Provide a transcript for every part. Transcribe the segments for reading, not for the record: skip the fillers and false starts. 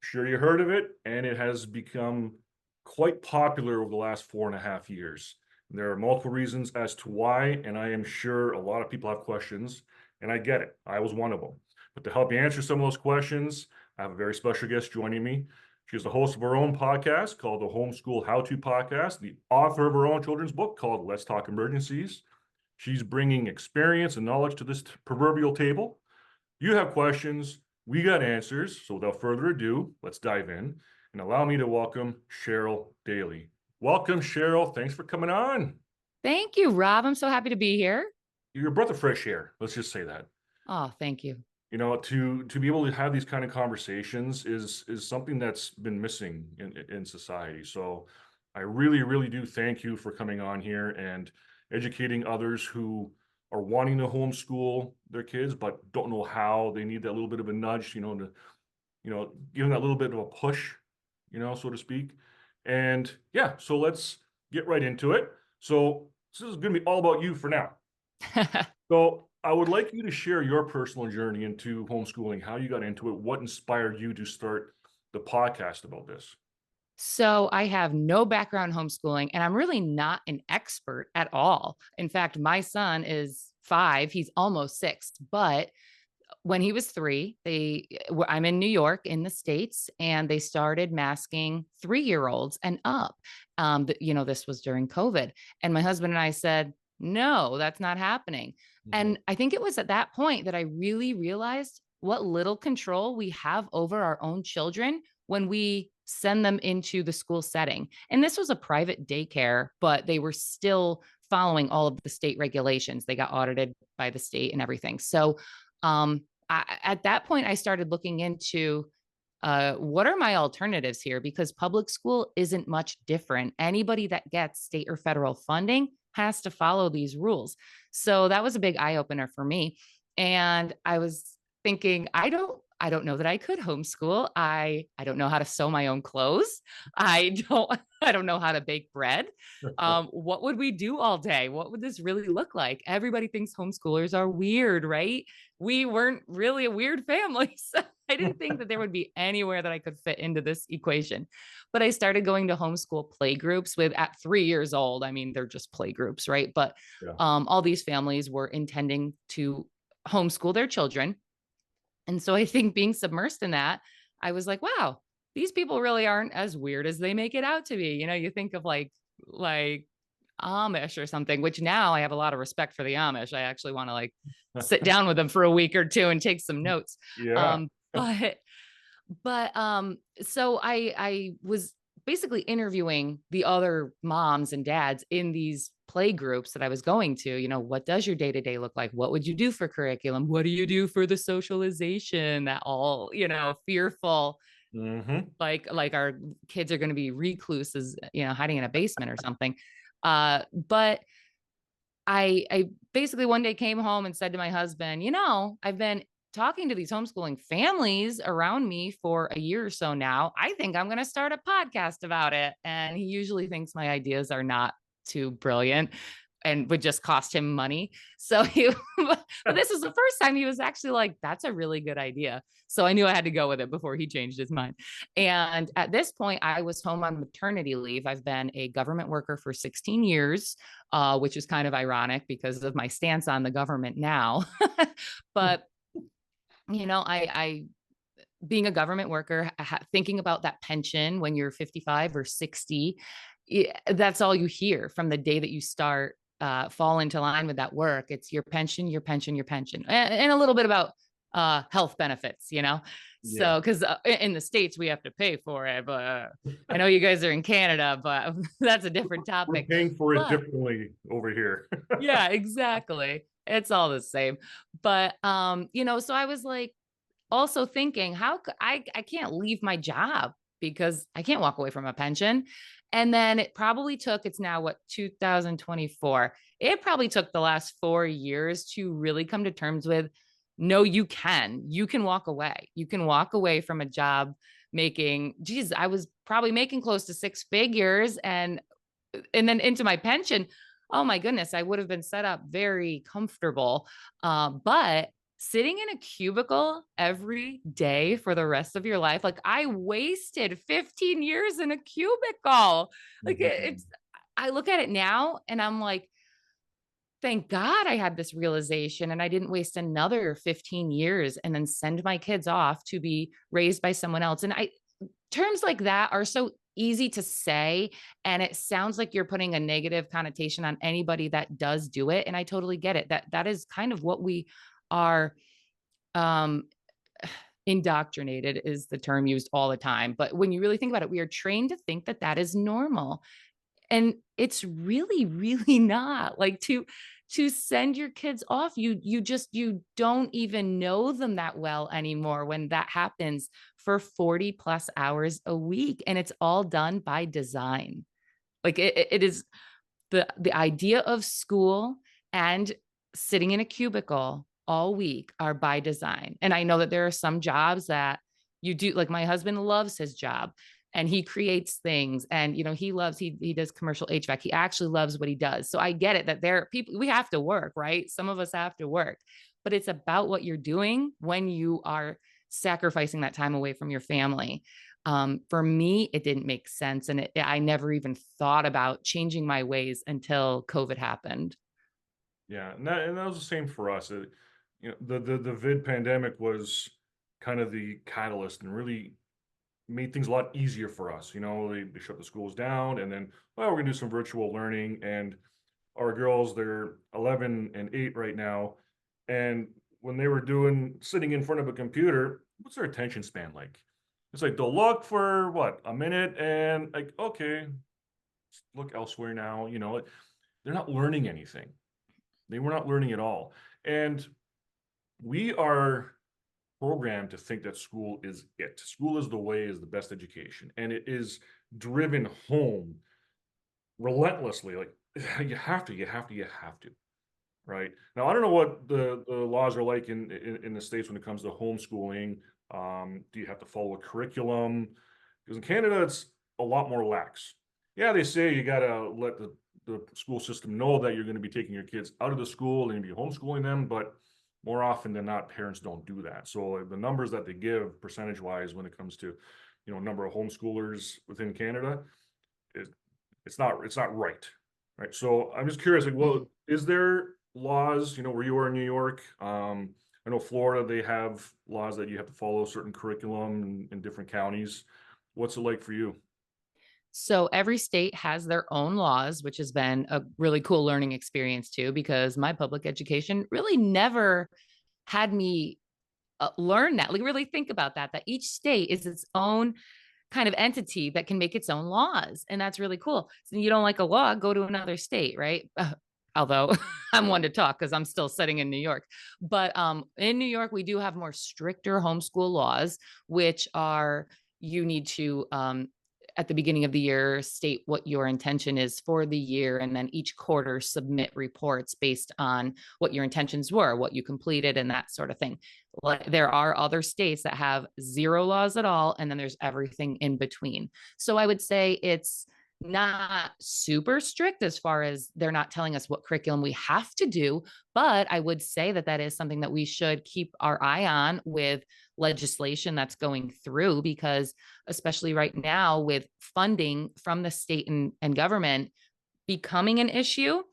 Sure, you heard of it, and it has become quite popular over the last 4.5 years. There are multiple reasons as to why, and I am sure a lot of people have questions, and I get it. I was one of them. But to help you answer some of those questions, I have a very special guest joining me. She's the host of her own podcast called the Homeschool How-To Podcast, the author of her own children's book called Let's Talk Emergencies. She's bringing experience and knowledge to this proverbial table. You have questions, we got answers. So without further ado, let's dive in and allow me to welcome Cheryl Daley. Welcome, Cheryl. Thanks for coming on. Thank you, Rob. I'm so happy to be here. You're a breath of fresh air. Let's just say that. Oh, thank you. You know, to be able to have these kind of conversations is something that's been missing in society. So I really do thank you for coming on here and educating others who are wanting to homeschool their kids but don't know how. They need that little bit of a nudge, to give them that little bit of a push, so to speak. And yeah, so let's get right into it. So this is going to be all about you for now. So I would like you to share your personal journey into homeschooling, how you got into it, what inspired you to start the podcast about this. So I have no background homeschooling, and I'm really not an expert at all. In fact, my son is 5, he's almost 6, but when he was 3, I'm in New York in the States, and they started masking 3-year-olds and up. This was during COVID. And my husband and I said, no, that's not happening. And I think it was at that point that I really realized what little control we have over our own children when we send them into the school setting. And this was a private daycare, but they were still following all of the state regulations. They got audited by the state and everything. So at that point, I started looking into what are my alternatives here? Because public school isn't much different. Anybody that gets state or federal funding has to follow these rules. So that was a big eye opener for me. And I was thinking, I don't know that I could homeschool. I don't know how to sew my own clothes. I don't know how to bake bread. What would we do all day? What would this really look like? Everybody thinks homeschoolers are weird, right? We weren't really a weird family. So I didn't think that there would be anywhere that I could fit into this equation. But I started going to homeschool play groups at 3 years old. I mean, they're just play groups, right? But Yeah. all these families were intending to homeschool their children. And so I think being submersed in that, I was like, wow, these people really aren't as weird as they make it out to be. You think of like Amish or something, which now I have a lot of respect for the Amish. I actually want to sit down with them for a week or two and take some notes. Yeah. So I was basically interviewing the other moms and dads in these play groups that I was going to. What does your day-to-day look like? What would you do for curriculum? What do you do for the socialization? That all, fearful, like our kids are going to be recluses, hiding in a basement or something. But I basically one day came home and said to my husband, I've been talking to these homeschooling families around me for a year or so now. I think I'm going to start a podcast about it. And he usually thinks my ideas are not too brilliant and would just cost him money. So but this is the first time he was actually like, that's a really good idea. So I knew I had to go with it before he changed his mind. And at this point, I was home on maternity leave. I've been a government worker for 16 years, which is kind of ironic because of my stance on the government now. But I being a government worker, thinking about that pension when you're 55 or 60, that's all you hear from the day that you start fall into line with that work. It's your pension, your pension, your pension, and a little bit about health benefits, Yeah. So because in the States we have to pay for it, but I know you guys are in Canada, but that's a different We're topic. paying for it differently over here. Yeah, exactly. It's all the same. But so I was like also thinking, I can't leave my job because I can't walk away from a pension. And then it's now 2024. It probably took the last 4 years to really come to terms with, no, you can walk away. You can walk away from a job I was probably making close to 6 figures and then into my pension. Oh my goodness, I would have been set up very comfortable. But sitting in a cubicle every day for the rest of your life, like, I wasted 15 years in a cubicle. Like, Mhm. it's I look at it now and I'm like, thank God I had this realization and I didn't waste another 15 years and then send my kids off to be raised by someone else. And I terms like that are so easy to say, and it sounds like you're putting a negative connotation on anybody that does do it, and I totally get it. That is kind of what we are, um indoctrinated is the term used all the time, but when you really think about it, we are trained to think that that is normal, and it's really really not. Like, to send your kids off, you don't even know them that well anymore when that happens for 40 plus hours a week, and it's all done by design. Like, it is the idea of school and sitting in a cubicle all week are by design. And I know that there are some jobs that you do, like my husband loves his job and he creates things, and he does commercial HVAC. He actually loves what he does. So I get it that there are people, we have to work, right? Some of us have to work. But it's about what you're doing when you are sacrificing that time away from your family. For me, it didn't make sense. And I never even thought about changing my ways until COVID happened. Yeah, and that was the same for us. The vid pandemic was kind of the catalyst and really made things a lot easier for us. They shut the schools down, and then, well, we're gonna do some virtual learning. And our girls, they're 11 and 8 right now, and when they were doing sitting in front of a computer, what's their attention span like? It's like they'll look for what, a minute, and like, okay, look elsewhere now. They're not learning anything. They were not learning at all. And we are programmed to think that school is it. School is the way, is the best education. And it is driven home relentlessly. Like, you have to, you have to, you have to. Right. Now, I don't know what the laws are like in the States when it comes to homeschooling. Do you have to follow a curriculum? Because in Canada, it's a lot more lax. Yeah, they say you gotta let the school system know that you're going to be taking your kids out of the school and be homeschooling them, but more often than not, parents don't do that. So the numbers that they give percentage wise when it comes to, number of homeschoolers within Canada, it, it's not right. Right. So I'm just curious, like, Mhm. well, is there laws, where you are in New York? I know Florida, they have laws that you have to follow a certain curriculum in different counties. What's it like for you? So every state has their own laws, which has been a really cool learning experience too, because my public education really never had me learn that. Like, really think about that each state is its own kind of entity that can make its own laws. And that's really cool. So you don't like a law, go to another state, right? Although I'm one to talk because I'm still sitting in New York. But in New York, we do have more stricter homeschool laws, which are you need to at the beginning of the year state what your intention is for the year, and then each quarter submit reports based on what your intentions were, what you completed, and that sort of thing. There are other states that have zero laws at all, and then there's everything in between. So I would say it's not super strict as far as they're not telling us what curriculum we have to do, but I would say that that is something that we should keep our eye on with legislation that's going through, because especially right now with funding from the state and government becoming an issue,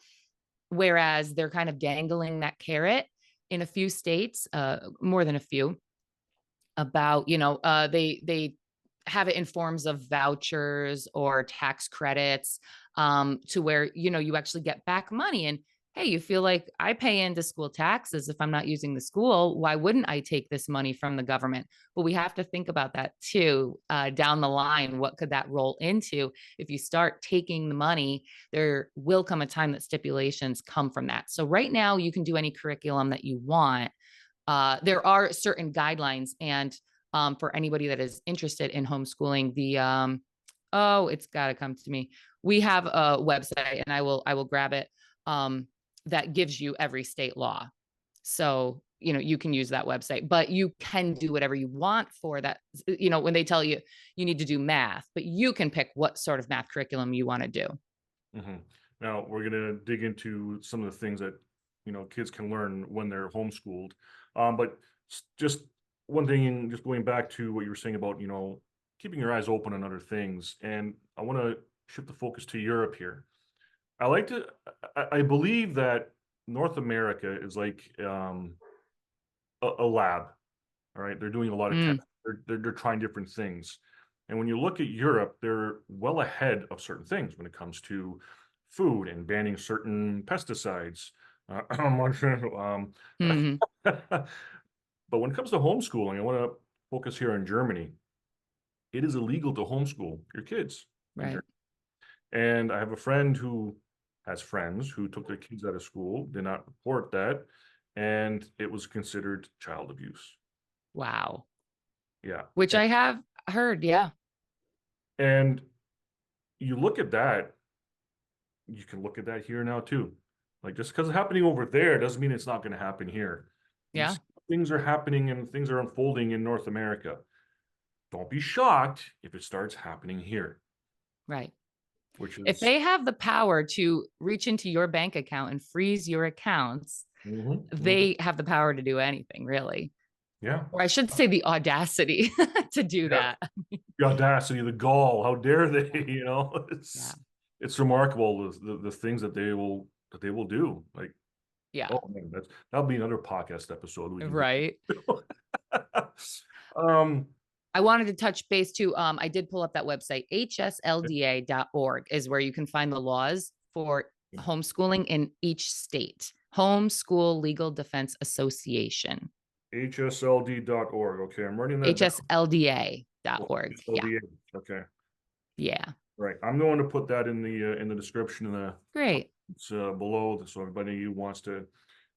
whereas they're kind of dangling that carrot in a few states, more than a few, about they have it in forms of vouchers or tax credits, to where you actually get back money. And hey, you feel like, I pay into school taxes. If I'm not using the school, why wouldn't I take this money from the government? But we have to think about that too, down the line. What could that roll into? If you start taking the money, there will come a time that stipulations come from that. So right now you can do any curriculum that you want. There are certain guidelines, and for anybody that is interested in homeschooling, oh, it's got to come to me. We have a website, and I will grab it. That gives you every state law, so you can use that website, but you can do whatever you want for that. When they tell you you need to do math, but you can pick what sort of math curriculum you want to do. hmm Now we're gonna dig into some of the things that kids can learn when they're homeschooled. But just one thing, just going back to what you were saying about, keeping your eyes open on other things. And I want to shift the focus to Europe here. I believe that North America is like a lab. All right. They're doing a lot of Mm, tests. They're trying different things. And when you look at Europe, they're well ahead of certain things when it comes to food and banning certain pesticides. Um, mhm, but when it comes to homeschooling, I want to focus here on Germany. It is illegal to homeschool your kids in right. Germany. And I have a friend who has friends who took their kids out of school, did not report that, and it was considered child abuse. Wow. Yeah. Which I have heard. Yeah. And you look at that, you can look at that here now too. Like just because it's happening over there doesn't mean it's not going to happen here. You Yeah. see things are happening and things are unfolding in North America. Don't be shocked if it starts happening here, Right. which If is they have the power to reach into your bank account and freeze your accounts, mhm, mhm. they have the power to do anything, really. Yeah, Or I should say the audacity to do yeah. that. The audacity, the gall, how dare they, Yeah. it's remarkable the things that they will do. Like, Yeah. oh man, that'll be another podcast episode we can get Right. into. Um, I wanted to touch base too. I did pull up that website, hslda.org is where you can find the laws for homeschooling in each state. Homeschool Legal Defense Association, hsld.org. Okay, I'm writing that down. Oh, hslda.org. Yeah. HSLDA. Okay, Yeah. right. I'm going to put that in the description in the Great. comments, below, so everybody who wants to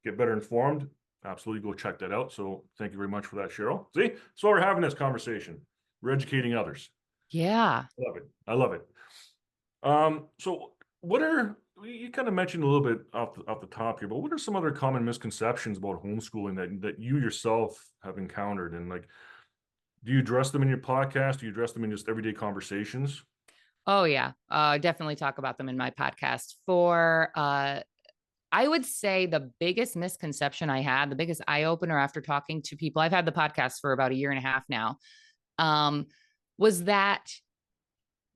get better informed, absolutely go check that out. So thank you very much for that, Cheryl. See, so we're having this conversation. We're educating others. Yeah. I love it. I love it. So what are you kind of mentioned a little bit off the top here, but what are some other common misconceptions about homeschooling that you yourself have encountered? And like, do you address them in your podcast? Do you address them in just everyday conversations? Oh, yeah. Definitely talk about them in my podcast. For I would say the biggest misconception I had, the biggest eye opener after talking to people, I've had the podcast for about a year and a half now, um, was that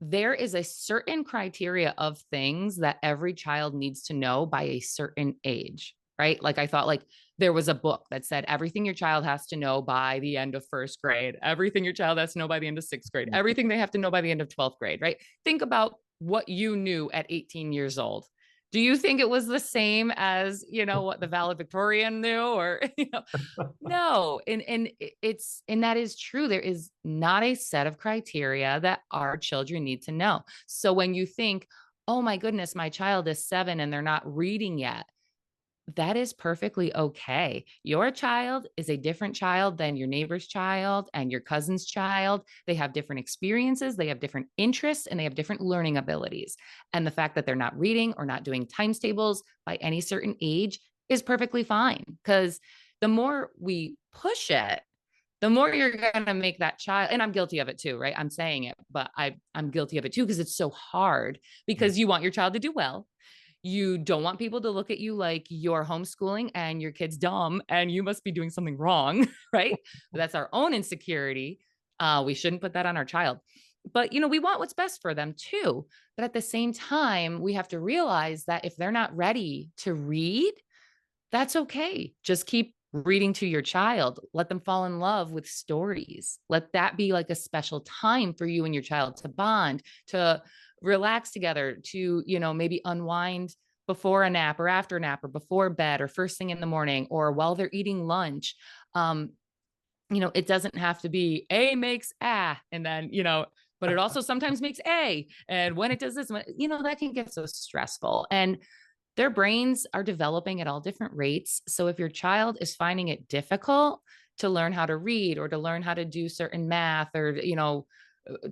there is a certain criteria of things that every child needs to know by a certain age, right? Like I thought like there was a book that said everything your child has to know by the end of first grade, everything your child has to know by the end of sixth grade, everything they have to know by the end of 12th grade, right? Think about what you knew at 18 years old. Do you think it was the same as, what the valedictorian knew or, no, and it's and that is true. There is not a set of criteria that our children need to know. So when you think, "Oh my goodness, my child is 7 and they're not reading yet." That is perfectly okay. Your child is a different child than your neighbor's child and your cousin's child. They have different experiences, they have different interests, and they have different learning abilities. And the fact that they're not reading or not doing times tables by any certain age is perfectly fine because the more we push it, the more you're going to make that child, and I'm guilty of it too, right? I'm saying it, but I'm guilty of it too because it's so hard because you want your child to do well. You don't want people to look at you like you're homeschooling and your kid's dumb and you must be doing something wrong, right? That's our own insecurity. We shouldn't put that on our child. But, we want what's best for them too. But at the same time, we have to realize that if they're not ready to read, that's okay. Just keep reading to your child. Let them fall in love with stories. Let that be like a special time for you and your child to bond, to relax together, to, maybe unwind before a nap or after a nap or before bed or first thing in the morning or while they're eating lunch. It doesn't have to be A makes and then, but it also sometimes makes A. And when it does this, that can get so stressful. And their brains are developing at all different rates. So if your child is finding it difficult to learn how to read or to learn how to do certain math or,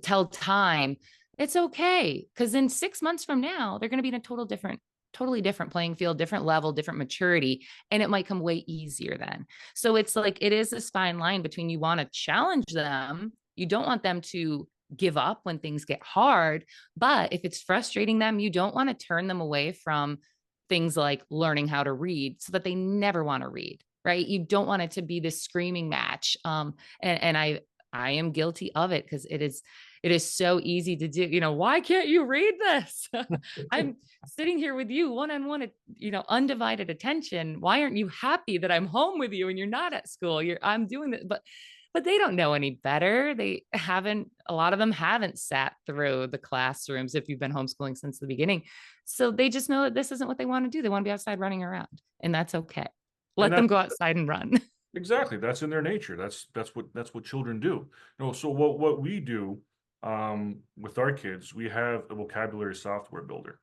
tell time, it's okay. Because in 6 months from now, they're going to be in a totally different playing field, different level, different maturity, and it might come way easier then. So it's like it is this fine line between you want to challenge them, you don't want them to give up when things get hard, but if it's frustrating them, you don't want to turn them away from things like learning how to read so that they never want to read. right? You don't want it to be this screaming match. And I am guilty of it because it is so easy to do. Why can't you read this? I'm sitting here with you one on one, undivided attention. Why aren't you happy that I'm home with you and you're not at school? I'm doing this, but they don't know any better. A lot of them haven't sat through the classrooms if you've been homeschooling since the beginning. So they just know that this isn't what they want to do. They want to be outside running around, and that's okay. And Let them go outside and run. exactly, that's in their nature. That's what children do. So what we do with our kids, we have a vocabulary software builder.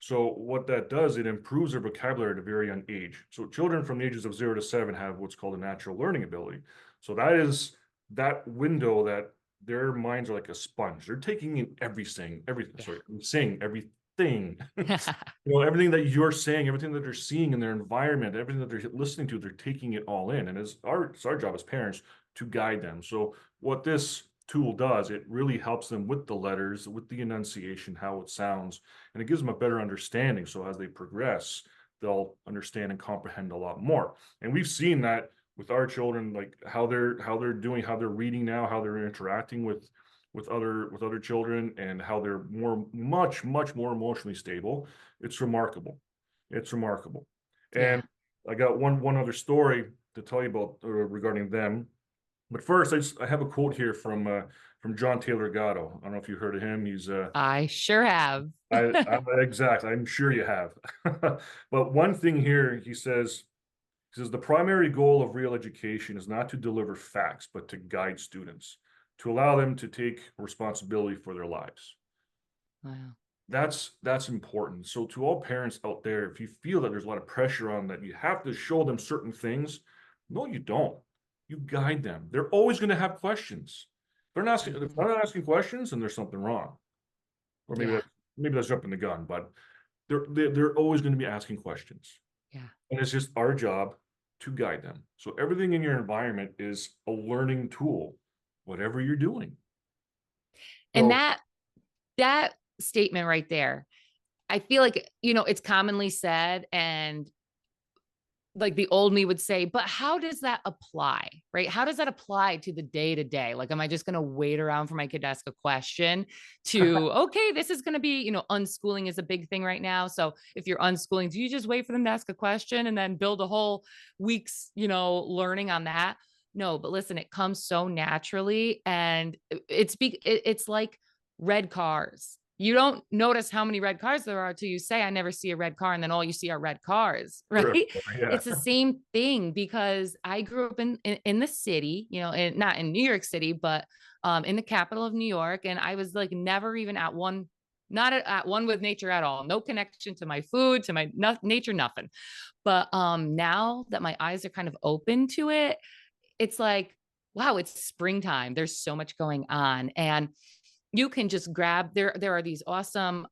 So what that does, it improves their vocabulary at a very young age. So children from the ages of 0 to 7 have what's called a natural learning ability. So that is that window that their minds are like a sponge. They're taking in everything. Yeah. Sorry, I'm saying everything. Everything that you're saying, everything that they're seeing in their environment, everything that they're listening to, they're taking it all in. And it's our job as parents to guide them. So what this tool does, it really helps them with the letters, with the enunciation, how it sounds, and it gives them a better understanding. So as they progress, they'll understand and comprehend a lot more. And we've seen that with our children, like how they're doing, how they're reading now, how they're interacting with other children, and how they're much more emotionally stable. It's remarkable. It's remarkable. Yeah. And I got one other story to tell you about regarding them. But first, I have a quote here from John Taylor Gatto. I don't know if you heard of him. He's I sure have. exactly. I'm sure you have. But one thing here, he says the primary goal of real education is not to deliver facts, but to guide students, to allow them to take responsibility for their lives. Wow. That's important. So to all parents out there, if you feel that there's a lot of pressure on that, you have to show them certain things. No, you don't. You guide them. They're always going to have questions. If they're not asking questions, then there's something wrong. Or Yeah. maybe that's jumping the gun, but they're always going to be asking questions. Yeah. And it's just our job to guide them. So everything in your environment is a learning tool, whatever you're doing. And So that statement right there, I feel like, it's commonly said, and like the old me would say, but how does that apply? Right? How does that apply to the day to day? Like, am I just going to wait around for my kid to ask a question to, okay, this is going to be, unschooling is a big thing right now. So if you're unschooling, do you just wait for them to ask a question and then build a whole week's, learning on that? No, but listen, it comes so naturally, and it's like red cars. You don't notice how many red cars there are till you say, I never see a red car. And then all you see are red cars, sure, right? yeah. It's the same thing, because I grew up in the city, not in New York City, but in the capital of New York. And I was like never even at one, not at one with nature at all. No connection to my food, to my nature, nothing. But now that my eyes are kind of open to it, it's like, wow, it's springtime. There's so much going on. And you can just grab, there are these awesome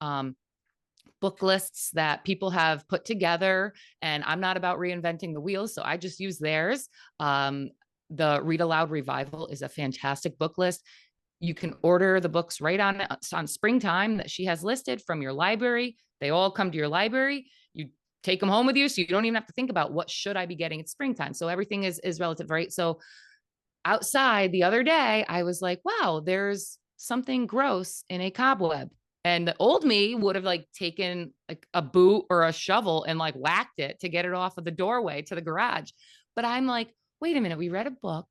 book lists that people have put together, and I'm not about reinventing the wheel, so I just use theirs. The Read Aloud Revival is a fantastic book list. You can order the books right on springtime that she has listed from your library. They all come to your library. You take them home with you, so you don't even have to think about what should I be getting at springtime. So everything is relative, right? So outside the other day, I was like, wow, there's something gross in a cobweb. And the old me would have like taken like a boot or a shovel and like whacked it to get it off of the doorway to the garage. But I'm like, wait a minute, we read a book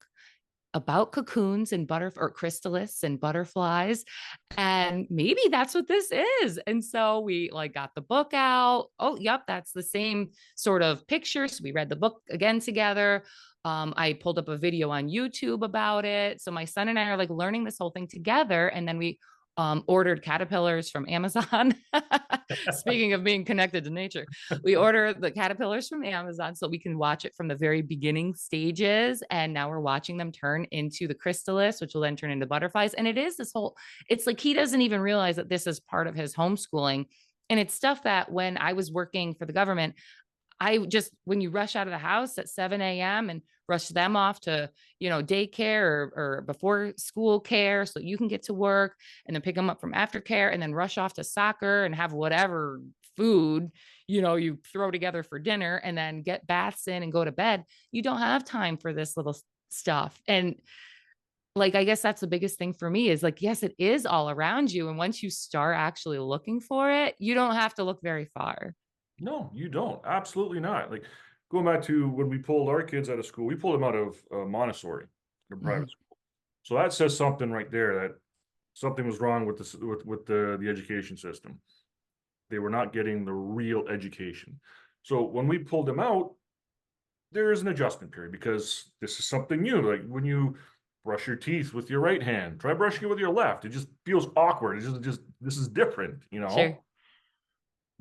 about cocoons and or chrysalis and butterflies, and maybe that's what this is. And so we like got the book out. Oh, yep, that's the same sort of picture. So we read the book again together. I pulled up a video on YouTube about it. So my son and I are like learning this whole thing together. And then we ordered caterpillars from Amazon. Speaking of being connected to nature, we ordered the caterpillars from Amazon so we can watch it from the very beginning stages. And now we're watching them turn into the chrysalis, which will then turn into butterflies. And it is this whole, it's like he doesn't even realize that this is part of his homeschooling. And it's stuff that when I was working for the government, when you rush out of the house at 7 a.m. and rush them off to, daycare or before school care so you can get to work, and then pick them up from aftercare and then rush off to soccer and have whatever food, you throw together for dinner and then get baths in and go to bed. You don't have time for this little stuff. And like, I guess that's the biggest thing for me is like, yes, it is all around you. And once you start actually looking for it, you don't have to look very far. No, you don't. Absolutely not. Like going back to when we pulled our kids out of school, we pulled them out of Montessori, a Mhm. private school. So that says something right there that something was wrong with the education system. They were not getting the real education. So when we pulled them out, there is an adjustment period because this is something new. Like when you brush your teeth with your right hand, try brushing it with your left. It just feels awkward. It's just this is different, you Sure. know?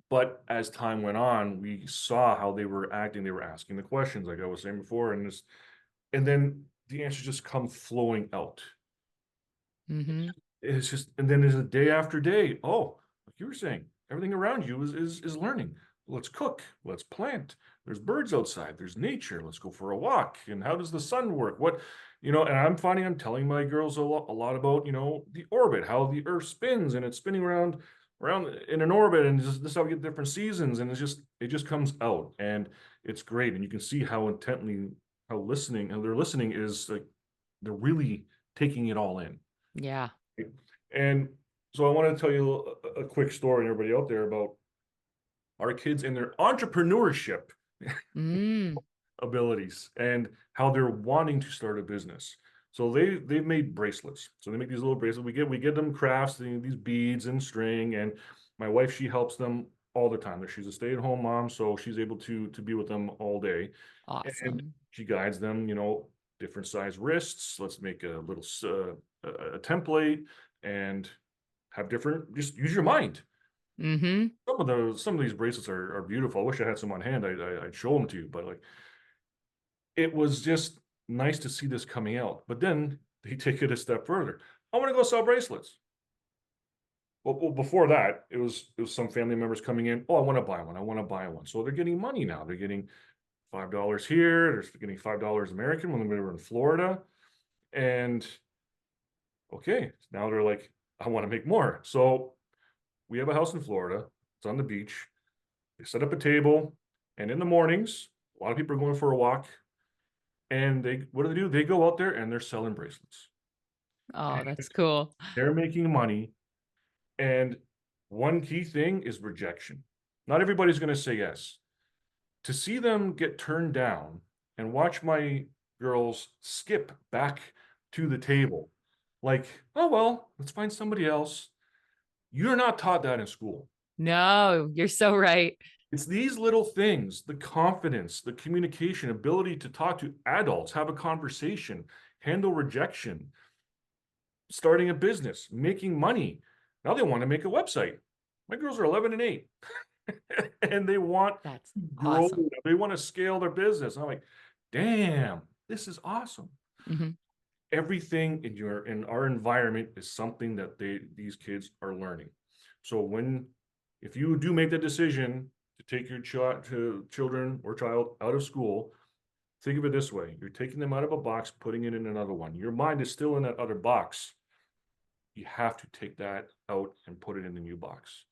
But as time went on, we saw how they were acting. They were asking the questions, like I was saying before, and then the answers just come flowing out. Mhm. It's just, and then there's a day after day. Oh, like you were saying, everything around you is learning. Let's cook. Let's plant. There's birds outside. There's nature. Let's go for a walk. And how does the sun work? What, and I'm finding I'm telling my girls a lot about, the orbit, how the Earth spins, and it's spinning around in an orbit, and just this is how we get different seasons, and it just comes out, and it's great, and you can see how intently how they're listening is like they're really taking it all in. Yeah. And so I want to tell you a quick story, and everybody out there, about our kids and their entrepreneurship Mm. abilities and how they're wanting to start a business. So they've made bracelets. So they make these little bracelets. We get them crafts, these beads and string, and my wife, she helps them all the time. She's a stay-at-home mom, so she's able to be with them all day, and Awesome. she guides them. Different size wrists. Let's make a little a template and have different. Just use your mind. Mhm. Some of these bracelets are beautiful. I wish I had some on hand. I'd show them to you, but like it was just nice to see this coming out. But then they take it a step further. I want to go sell bracelets. Well, before that, it was some family members coming in. Oh, I want to buy one. I want to buy one. So they're getting money now. They're getting $5 here. They're getting $5 American when they were in Florida. And okay, now they're like, I want to make more. So we have a house in Florida. It's on the beach. They set up a table, and in the mornings, a lot of people are going for a walk. And what do? They go out there and they're selling bracelets. Oh, that's cool. They're making money. And one key thing is rejection. Not everybody's going to say yes. To see them get turned down and watch my girls skip back to the table, like, oh, well, let's find somebody else. You're not taught that in school. No, you're so right. It's these little things, the confidence, the communication, ability to talk to adults, have a conversation, handle rejection, starting a business, making money. Now they want to make a website. My girls are 11 and 8, and they want That's to grow. awesome. They want to scale their business. And I'm like, damn, this is awesome. Mhm. Everything in our environment is something that these kids are learning. So if you do make the decision to take your children or child out of school, think of it this way: you're taking them out of a box, putting it in another one. Your mind is still in that other box. You have to take that out and put it in the new box.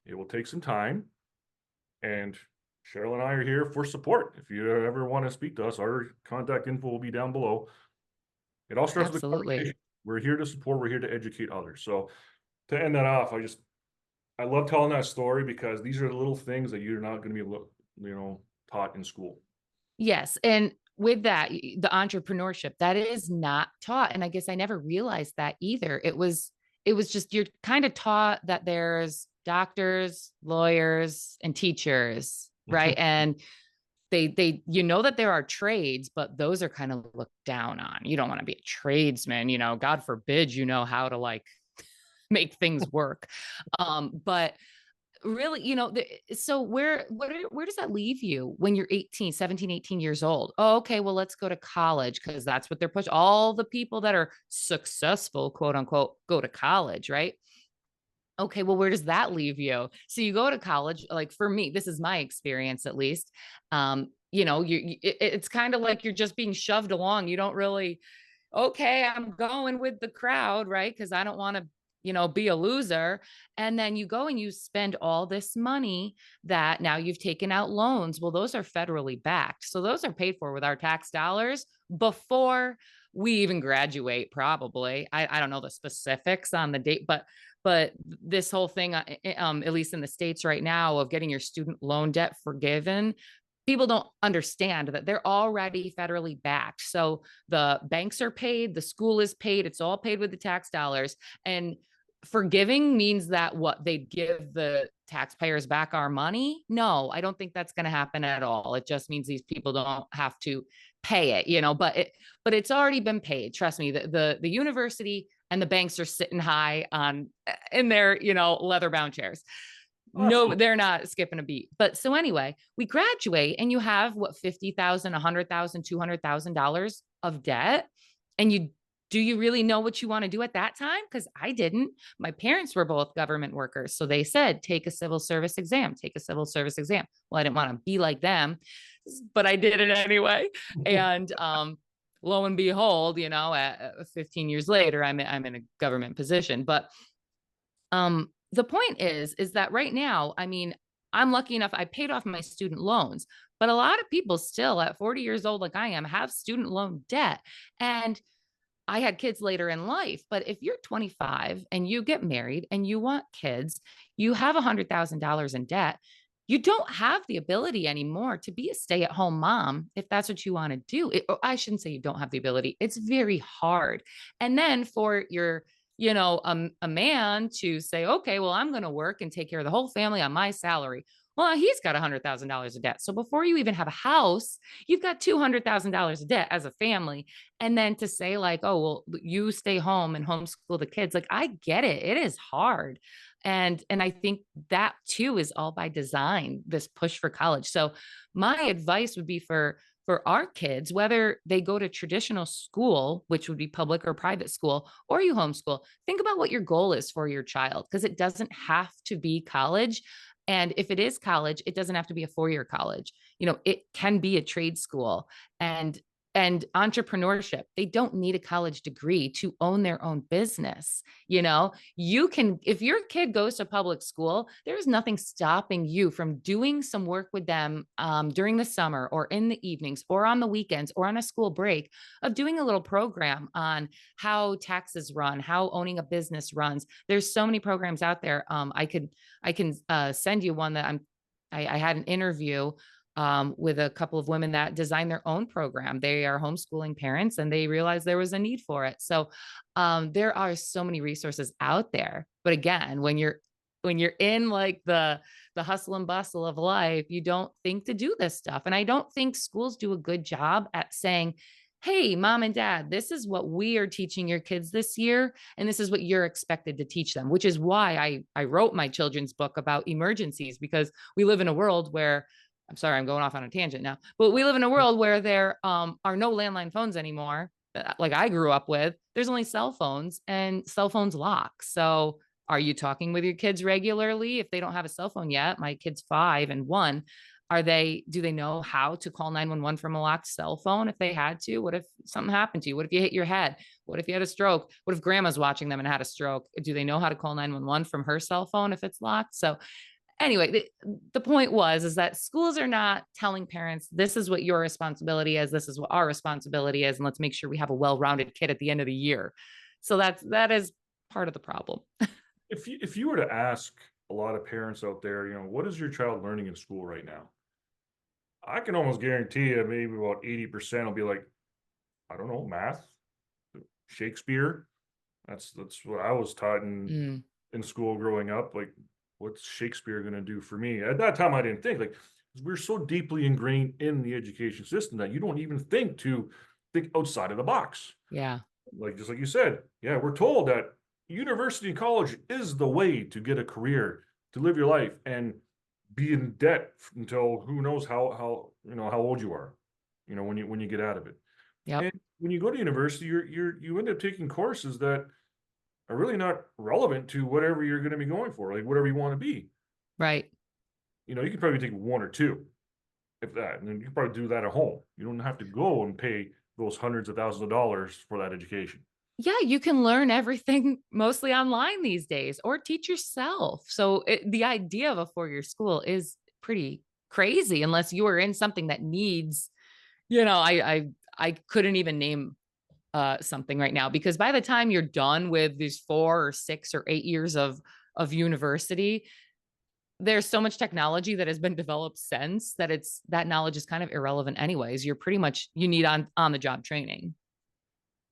It will take some time, and Cheryl and I are here for support. If you ever want to speak to us, our contact info will be down below. It all starts with a Absolutely. conversation. We're here to support, we're here to educate others. So to end that off, I love telling that story because these are the little things that you're not going to be taught in school. Yes, and with that, the entrepreneurship, that is not taught, and I guess I never realized that either. It was just you're kinda taught that there's doctors, lawyers, and teachers, right? And they that there are trades, but those are kind of looked down on. You don't wanna be a tradesman, God forbid you know how to, like, make things work. But really, so where does that leave you when you're 18, 17, 18 years old? Oh, okay, well, let's go to college because that's what they're pushing. All the people that are successful, quote unquote, go to college, right? Okay, well, where does that leave you? So you go to college, like for me, this is my experience at least. it's kind of like you're just being shoved along. You don't really, okay, I'm going with the crowd, right? Because I don't want to, be a loser. And then you go and you spend all this money that now you've taken out loans. Well, those are federally backed. So those are paid for with our tax dollars before we even graduate, probably. I don't know the specifics on the date, but this whole thing, at least in the States right now, of getting your student loan debt forgiven, people don't understand that they're already federally backed. So the banks are paid, the school is paid, it's all paid with the tax dollars. And forgiving means that what they'd give the taxpayers back our money? No, I don't think that's going to happen at all. It just means these people don't have to pay it, but it's already been paid. Trust me, the university and the banks are sitting high on in their, leather bound chairs. No, Absolutely. they're not skipping a beat. But so anyway, we graduate and you have what, 50,000, 100,000, $200,000 of debt. And do you really know what you want to do at that time? Because I didn't. My parents were both government workers. So they said, take a civil service exam, take a civil service exam. Well, I didn't want to be like them, but I did it anyway. And lo and behold, at 15 years later, I'm in a government position. But the point is that right now, I mean, I'm lucky enough, I paid off my student loans, but a lot of people still at 40 years old, like I am, have student loan debt. And I had kids later in life, but if you're 25 and you get married and you want kids, you have $100,000 in debt. You don't have the ability anymore to be a stay at home mom if that's what you want to do. I shouldn't say you don't have the ability. It's very hard. And then for your, a man to say, okay, well, I'm going to work and take care of the whole family on my salary. Well, he's got $100,000 of debt. So before you even have a house, you've got $200,000 of debt as a family. And then to say, like, oh, well, you stay home and homeschool the kids, like, I get it. It is hard. And I think that too is all by design, this push for college. So my advice would be for our kids, whether they go to traditional school, which would be public or private school, or you homeschool, think about what your goal is for your child, because it doesn't have to be college. And if it is college, it doesn't have to be a 4-year college. It can be a trade school. And entrepreneurship, they don't need a college degree to own their own business. You can, if your kid goes to public school, there's nothing stopping you from doing some work with them during the summer or in the evenings or on the weekends or on a school break, of doing a little program on how taxes run, how owning a business runs. There's so many programs out there. I can send you one that I had an interview with a couple of women that designed their own program. They are homeschooling parents and they realized there was a need for it. So there are so many resources out there. But again, when you're in like the hustle and bustle of life, you don't think to do this stuff. And I don't think schools do a good job at saying, hey, mom and dad, this is what we are teaching your kids this year. And this is what you're expected to teach them, which is why I wrote my children's book about emergencies, because we live in a world where, I'm sorry, I'm going off on a tangent now, but we live in a world where there are no landline phones anymore, like I grew up with. There's only cell phones, and cell phones lock. So are you talking with your kids regularly? If they don't have a cell phone yet, my kid's 5 and 1, do they know how to call 911 from a locked cell phone if they had to? What if something happened to you? What if you hit your head? What if you had a stroke? What if grandma's watching them and had a stroke? Do they know how to call 911 from her cell phone if it's locked? So anyway, the point is that schools are not telling parents, this is what your responsibility is, this is what our responsibility is, and let's make sure we have a well-rounded kid at the end of the year. So that is part of the problem. If you were to ask a lot of parents out there, what is your child learning in school right now? I can almost guarantee you maybe about 80% will be like, I don't know, math, Shakespeare. That's what I was taught Mm, in school growing up. Like, what's Shakespeare going to do for me? At that time, I didn't think, like, we're so deeply ingrained in the education system that you don't even think outside of the box. yeah, Like, just like you said, yeah, we're told that university and college is the way to get a career, to live your life, and be in debt until who knows how old you are, when you get out of it. yep, And when you go to university, you end up taking courses that are really not relevant to whatever you're going to be going for, like whatever you want to be. right. You can probably take one or two. if that, and then you can probably do that at home. You don't have to go and pay those hundreds of thousands of dollars for that education. Yeah, you can learn everything mostly online these days or teach yourself. So the idea of a 4-year school is pretty crazy unless you are in something that needs, I couldn't even name something right now because by the time you're done with these 4 or 6 or 8 years of university, there's so much technology that has been developed since that that knowledge is kind of irrelevant anyways. You're pretty much you need on the job training.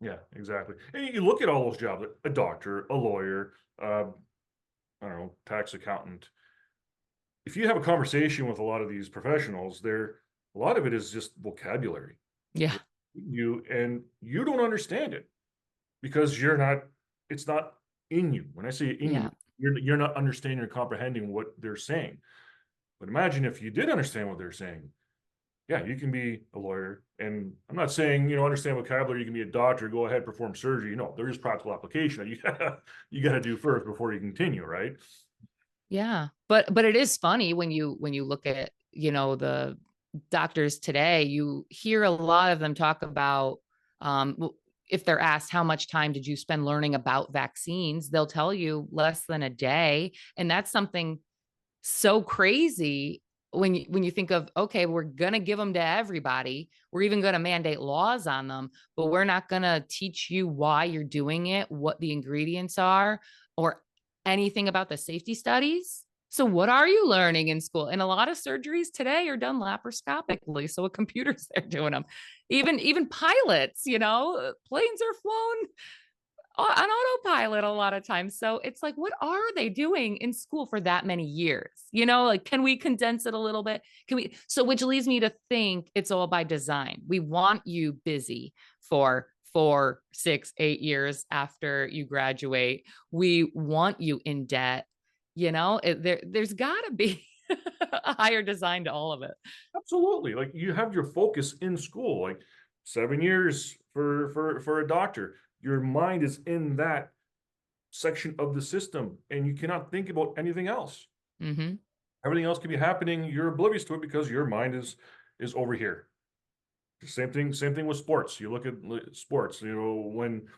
Yeah, exactly. And you look at all those jobs, like a doctor, a lawyer, I don't know, tax accountant. If you have a conversation with a lot of these professionals, a lot of it is just vocabulary. Yeah. You don't understand it because it's not in you. When I say in Yeah. you, you're not understanding or comprehending what they're saying. But imagine if you did understand what they're saying. Yeah, you can be a lawyer. And I'm not saying, understand vocabulary, you can be a doctor, go ahead, perform surgery. No, there is practical application that you gotta do first before you continue, right? Yeah. But it is funny when you look at, the doctors today, you hear a lot of them talk about if they're asked how much time did you spend learning about vaccines, they'll tell you less than a day. And that's something so crazy when you think of, okay, we're going to give them to everybody, we're even going to mandate laws on them, but we're not going to teach you why you're doing it, what the ingredients are, or anything about the safety studies. So what are you learning in school? And a lot of surgeries today are done laparoscopically, so a computer's there doing them. Even pilots, planes are flown on autopilot a lot of times. So it's like, what are they doing in school for that many years? Like, can we condense it a little bit? Can we? So, which leads me to think it's all by design. We want you busy for 4, 6, 8 years after you graduate. We want you in debt. There's got to be a higher design to all of it. Absolutely. Like you have your focus in school, like 7 years for a doctor. Your mind is in that section of the system, and you cannot think about anything else. Hmm. Everything else can be happening. You're oblivious to it because your mind is over here. Same thing with sports. You look at sports. When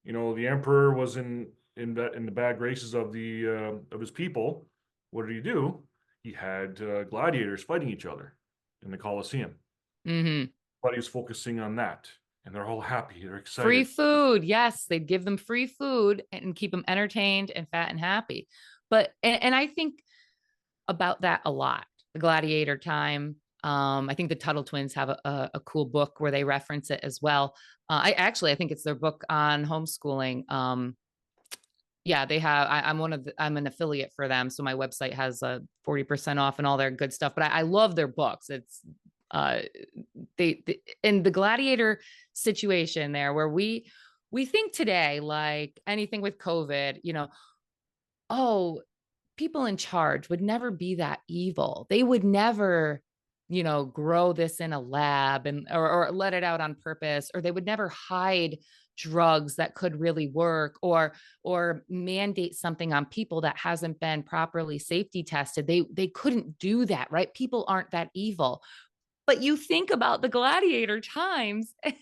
the emperor was in the bad graces of his people, what did he do? He had gladiators fighting each other in the Colosseum. Hmm. But he was focusing on that, and they're all happy. They're Free excited. food. Yes, they'd give them free food and keep them entertained and fat and happy. And I think about that a lot. The gladiator time. I think the Tuttle twins have a cool book where they reference it as well. I think it's their book on homeschooling. Yeah, they have. I'm an affiliate for them, so my website has a 40% off and all their good stuff. But I love their books. It's uh, they in the gladiator situation there where we think today like anything with COVID, oh, people in charge would never be that evil. They would never, grow this in a lab and or let it out on purpose, or they would never hide drugs that could really work or mandate something on people that hasn't been properly safety tested. They couldn't do that, right? People aren't that evil. But you think about the gladiator times, and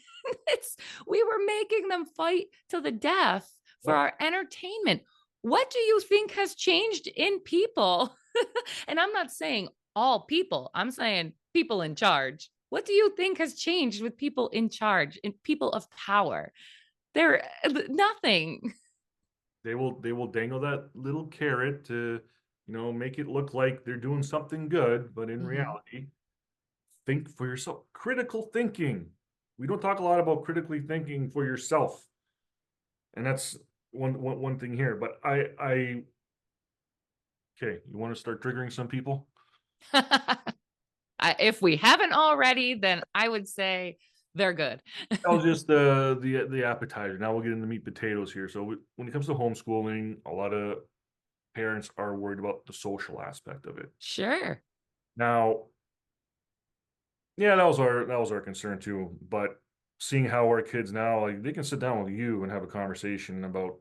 it's we were making them fight to the death for Yep. our entertainment. What do you think has changed in people? And I'm not saying all people, I'm saying people in charge. What do you think has changed with people in charge and people of power? They're nothing. They will dangle that little carrot to, make it look like they're doing something good, but in Mhm. reality, think for yourself. Critical thinking. We don't talk a lot about critically thinking for yourself, and that's one thing here. But okay, you want to start triggering some people? If we haven't already, then I would say they're good. That was just the appetizer. Now we'll get into meat potatoes here. So when it comes to homeschooling, a lot of parents are worried about the social aspect of it. Sure. Now, yeah, that was our concern too. But seeing how our kids now, like they can sit down with you and have a conversation about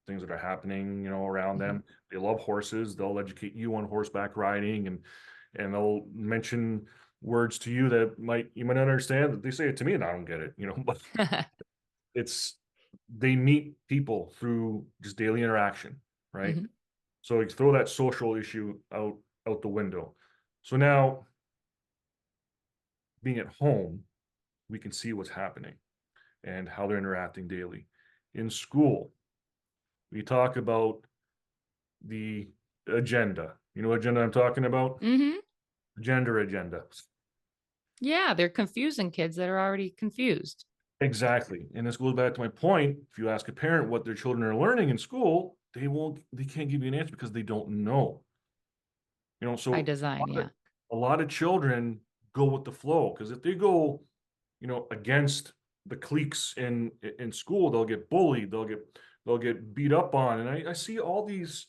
things that are happening, around Mhm. them. They love horses. They'll educate you on horseback riding, and they'll mention words to you that you might not understand. That they say it to me and I don't get it, but it's they meet people through just daily interaction, right? Mhm. So you throw that social issue out the window. So now being at home, we can see what's happening and how they're interacting daily. In school, we talk about the agenda. You know what agenda I'm talking about? Mhm. Gender agenda. Yeah, they're confusing kids that are already confused. Exactly. And this goes back to my point. If you ask a parent what their children are learning in school, they can't give you an answer because they don't know. By So design, yeah. a lot of children go with the flow because if they go, against the cliques in school, they'll get bullied, they'll get beat up on. And I see all these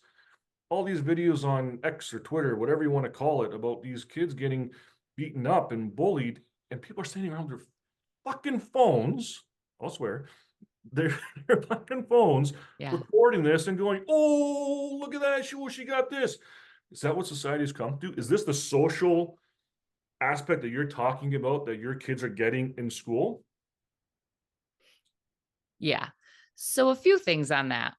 videos on X or Twitter, whatever you want to call it, about these kids getting beaten up and bullied, and people are standing around their fucking phones. I'll swear, their their fucking phones, Yeah. recording this and going, "Oh, look at that! She got this." Is that what society has come to? Is this the social aspect that you're talking about that your kids are getting in school? Yeah. So a few things on that.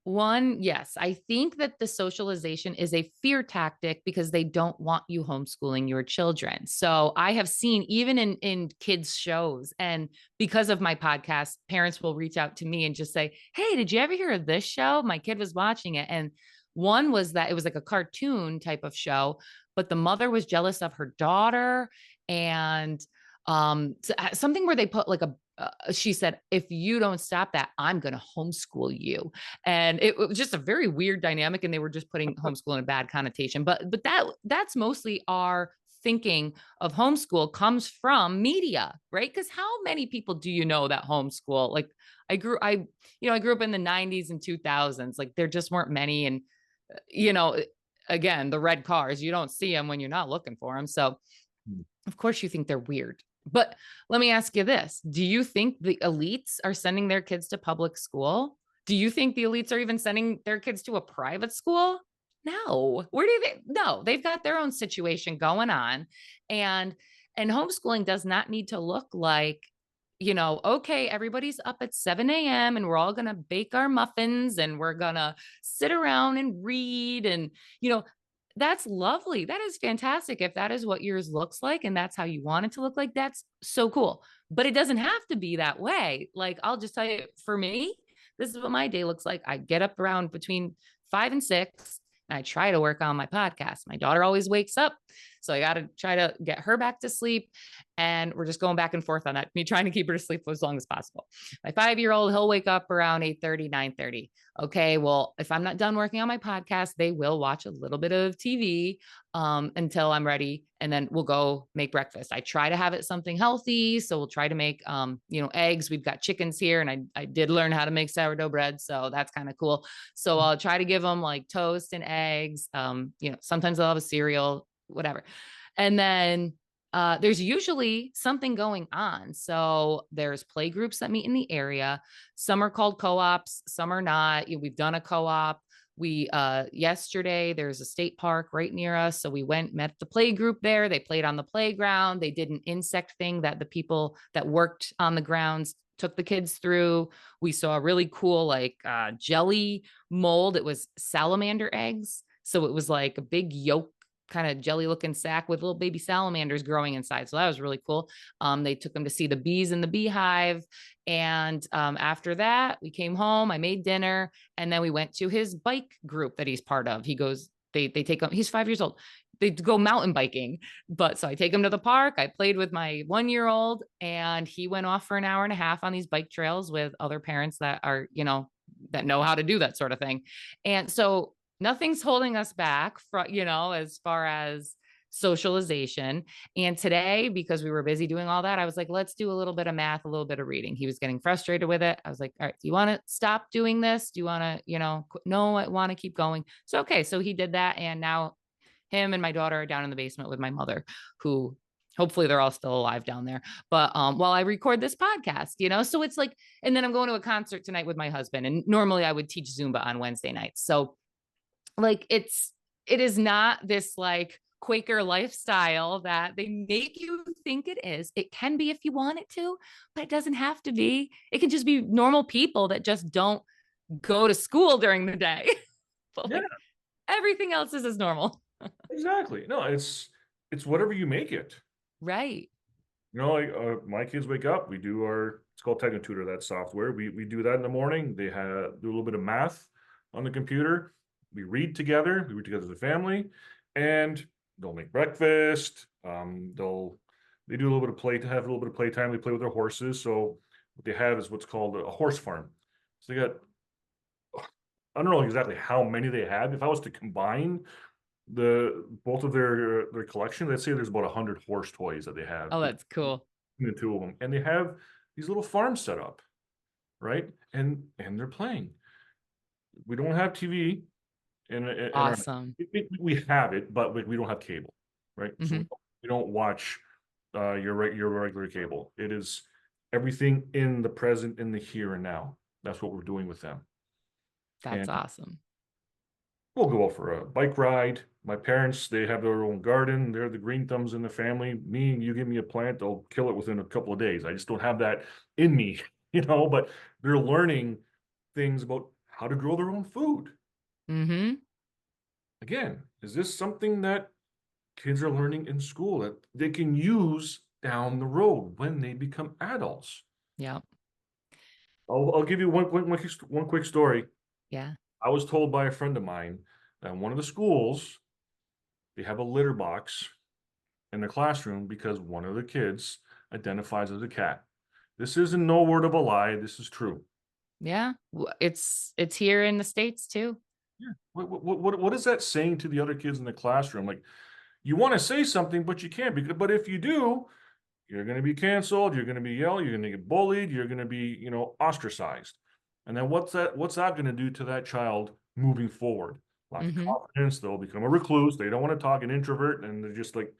One, yes, I think that the socialization is a fear tactic because they don't want you homeschooling your children. So I have seen even in kids shows, and because of my podcast, parents will reach out to me and just say, "Hey, did you ever hear of this show? My kid was watching it." And one was that it was like a cartoon type of show, but the mother was jealous of her daughter, and something where they put like a she said, "If you don't stop that, I'm going to homeschool you." And it was just a very weird dynamic, and they were just putting homeschool in a bad connotation. But that's mostly our thinking of homeschool comes from media, right? Because how many people do you know that homeschool? Like I grew up in the 90s and 2000s. Like there just weren't many, and you know, again, the red cars, you don't see them when you're not looking for them. So Hmm. of course you think they're weird. But let me ask you this. Do you think the elites are sending their kids to public school? Do you think the elites are even sending their kids to a private school? No. Where do they? No, they've got their own situation going on. And homeschooling does not need to look like, okay, everybody's up at 7 a.m. and we're all going to bake our muffins and we're going to sit around and read. And, you know, that's lovely. That is fantastic. If that is what yours looks like and that's how you want it to look like, that's so cool. But it doesn't have to be that way. Like, I'll just tell you, for me, this is what my day looks like. I get up around between 5 and 6, and I try to work on my podcast. My daughter always wakes up. So I got to try to get her back to sleep. And we're just going back and forth on that. Me trying to keep her to sleep for as long as possible. My 5-year-old, he'll wake up around 8:30, 9:30. Okay, well, if I'm not done working on my podcast, they will watch a little bit of TV until I'm ready, and then we'll go make breakfast. I try to have it something healthy, so we'll try to make eggs. We've got chickens here, and I did learn how to make sourdough bread, so that's kind of cool. So I'll try to give them like toast and eggs. Sometimes I'll have a cereal, whatever, and then there's usually something going on. So there's play groups that meet in the area. Some are called co-ops, some are not. We've done a co-op. We yesterday there's a state park right near us. So we went, met the play group there. They played on the playground. They did an insect thing that the people that worked on the grounds took the kids through. We saw a really cool like jelly mold. It was salamander eggs. So it was like a big yolk kind of jelly looking sack with little baby salamanders growing inside. So that was really cool. They took them to see the bees in the beehive. And after that, we came home, I made dinner, and then we went to his bike group that he's part of. He goes, they take him, he's 5 years old. They go mountain biking. But so I take him to the park. I played with my 1-year-old, and he went off for an hour and a half on these bike trails with other parents that are, that know how to do that sort of thing. And so nothing's holding us back from, as far as socialization. And today, because we were busy doing all that, I was like, let's do a little bit of math, a little bit of reading. He was getting frustrated with it. I was like, all right, do you want to stop doing this? Do you want to, no, I want to keep going. So, okay. So he did that. And now him and my daughter are down in the basement with my mother, who hopefully they're all still alive down there. But while I record this podcast, so it's like, and then I'm going to a concert tonight with my husband. And normally I would teach Zumba on Wednesday nights. So like it is not this like Quaker lifestyle that they make you think it is. It can be if you want it to, but it doesn't have to be. It can just be normal people that just don't go to school during the day. But Yeah, like everything else is as normal. exactly. No, it's whatever you make it. Right. Like my kids wake up, we do it's called Tutor, that software. We do that in the morning. They do a little bit of math on the computer. We read together as a family, and they'll make breakfast. They do a little bit of play to have a little bit of playtime. They play with their horses. So what they have is what's called a horse farm. So they got, I don't know exactly how many they have. If I was to combine both of their collection, let's say there's about 100 horse toys that they have Oh, that's cool. the two of them, and they have these little farms set up, right? And they're playing. We don't have TV in our. Awesome. We have it, but we don't have cable, right? So Hmm. we don't watch your regular cable. It is everything in the present, in the here and now. That's what we're doing with them. That's And awesome. we'll go out for a bike ride. My parents, they have their own garden. They're the green thumbs in the family. Me, you give me a plant, they'll kill it within a couple of days. I just don't have that in me, but they're learning things about how to grow their own food. Hmm. Again, is this something that kids are learning in school that they can use down the road when they become adults? Yeah. I'll give you one quick story. Yeah. I was told by a friend of mine that in one of the schools, they have a litter box in the classroom because one of the kids identifies as a cat. This isn't no word of a lie. This is true. Yeah. It's here in the States too. Yeah. What is that saying to the other kids in the classroom? Like, you want to say something, but you can't. But if you do, you're going to be canceled. You're going to be yelled. You're going to get bullied. You're going to be, ostracized. And then what's that going to do to that child moving forward? Lack of Hmm. confidence. They'll become a recluse. They don't want to talk, an introvert, and they're just like,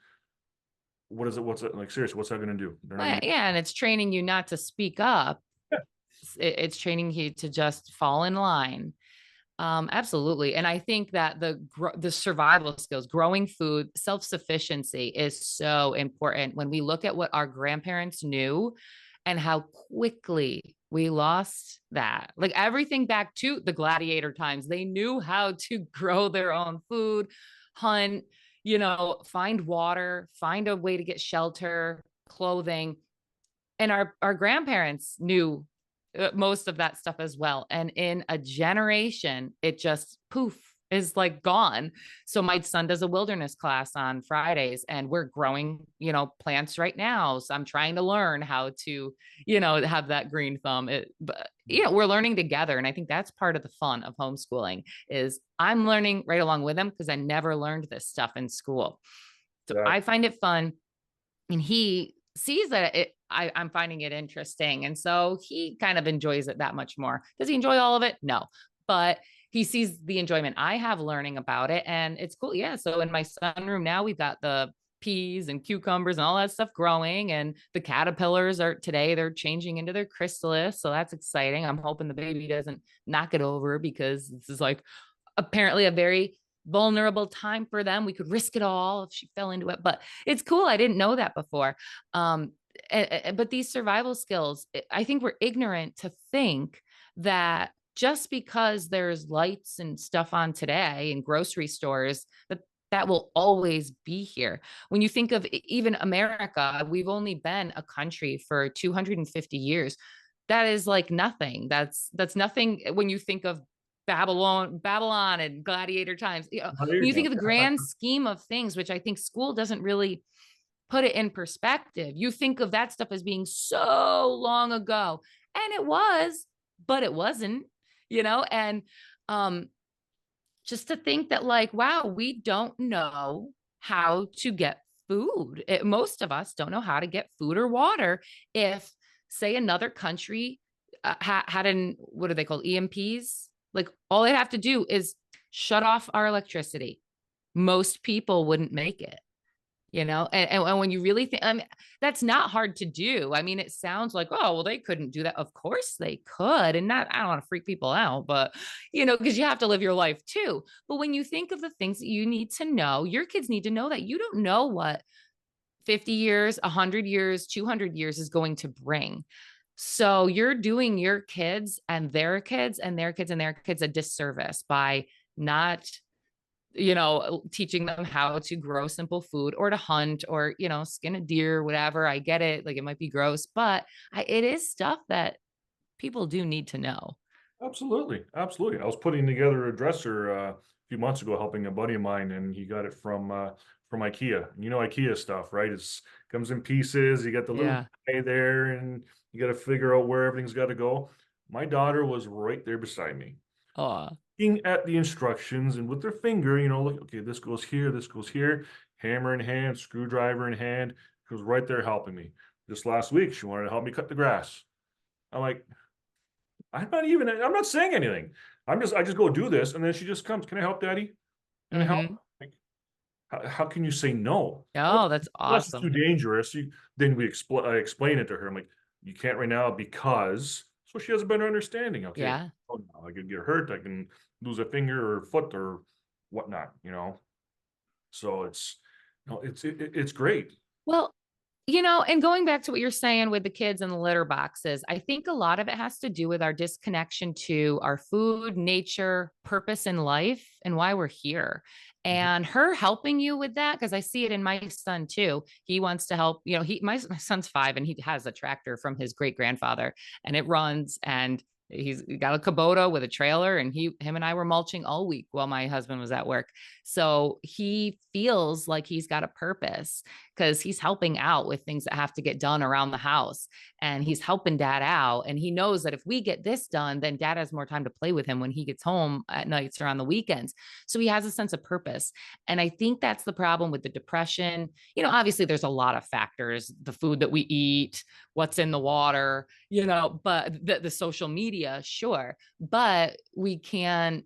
what is it? What's it like? Seriously, what's that going to do? They're not Well, going to. yeah, and it's training you not to speak up. It's training you to just fall in line. Absolutely. And I think that the survival skills, growing food, self-sufficiency is so important when we look at what our grandparents knew and how quickly we lost that. Like everything back to the gladiator times, they knew how to grow their own food, hunt, find water, find a way to get shelter, clothing, and our grandparents knew most of that stuff as well, and in a generation it just poof is like gone. So my son does a wilderness class on Fridays and we're growing plants right now, so I'm trying to learn how to have that green thumb. But we're learning together, and I think that's part of the fun of homeschooling is I'm learning right along with him because I never learned this stuff in school. So Yeah. I find it fun, and he sees that I'm finding it interesting. And so he kind of enjoys it that much more. Does he enjoy all of it? No, but he sees the enjoyment I have learning about it. And it's cool. Yeah. So in my sunroom now, we've got the peas and cucumbers and all that stuff growing. And the caterpillars they're changing into their chrysalis. So that's exciting. I'm hoping the baby doesn't knock it over because this is like apparently a very vulnerable time for them. We could risk it all if she fell into it, but it's cool. I didn't know that before. But these survival skills, I think we're ignorant to think that just because there's lights and stuff on today in grocery stores, that will always be here. When you think of even America, we've only been a country for 250 years. That is like nothing. That's nothing when you think of Babylon and gladiator times. There When you you think go. of the grand scheme of things, which I think school doesn't really put it in perspective, you think of that stuff as being so long ago. And it was, but it wasn't, and um, just to think that, like, wow, we don't know how to get food. Most of us don't know how to get food or water. If, say, another country had what are they called? EMPs? Like, all they have to do is shut off our electricity. Most people wouldn't make it. And when you really think, I mean, that's not hard to do. I mean, it sounds like, oh, well, they couldn't do that. Of course they could. And not, I don't want to freak people out, but, because you have to live your life too. But when you think of the things that you need to know, your kids need to know that you don't know what 50 years, 100 years, 200 years is going to bring. So you're doing your kids and their kids and their kids and their kids a disservice by not teaching them how to grow simple food or to hunt or, skin a deer, whatever. I get it. Like it might be gross, but it is stuff that people do need to know. Absolutely, absolutely. I was putting together a dresser a few months ago, helping a buddy of mine, and he got it from IKEA. You know IKEA stuff, right? It's comes in pieces. You got the little Yeah. guy there, and you got to figure out where everything's got to go. My daughter was right there beside me, Oh, looking at the instructions, and with their finger, look, okay, this goes here, hammer in hand, screwdriver in hand. She was right there helping me. Just last week, she wanted to help me cut the grass. I'm like, I'm not saying anything. I just go do this. And then she just comes, can I help, daddy? Can I help? mm-hmm. Like, how can you say no? Oh, Oh, that's that's too awesome. dangerous. Then I explain it to her. I'm like, you can't right now because, so she has a better understanding. Okay. Yeah. Oh, no, I could get hurt. I can lose a finger or foot or whatnot. So it's, it's great. Well, and going back to what you're saying with the kids and the litter boxes, I think a lot of it has to do with our disconnection to our food, nature, purpose in life, and why we're here. Mhm. And her helping you with that, because I see it in my son too. He wants to help. My son's 5 and he has a tractor from his great grandfather, and it runs and he's got a Kubota with a trailer, and him and I were mulching all week while my husband was at work. So he feels like he's got a purpose because he's helping out with things that have to get done around the house, and he's helping dad out. And he knows that if we get this done, then dad has more time to play with him when he gets home at nights or on the weekends. So he has a sense of purpose. And I think that's the problem with the depression. Obviously there's a lot of factors, the food that we eat, what's in the water, but the social media, sure. But we can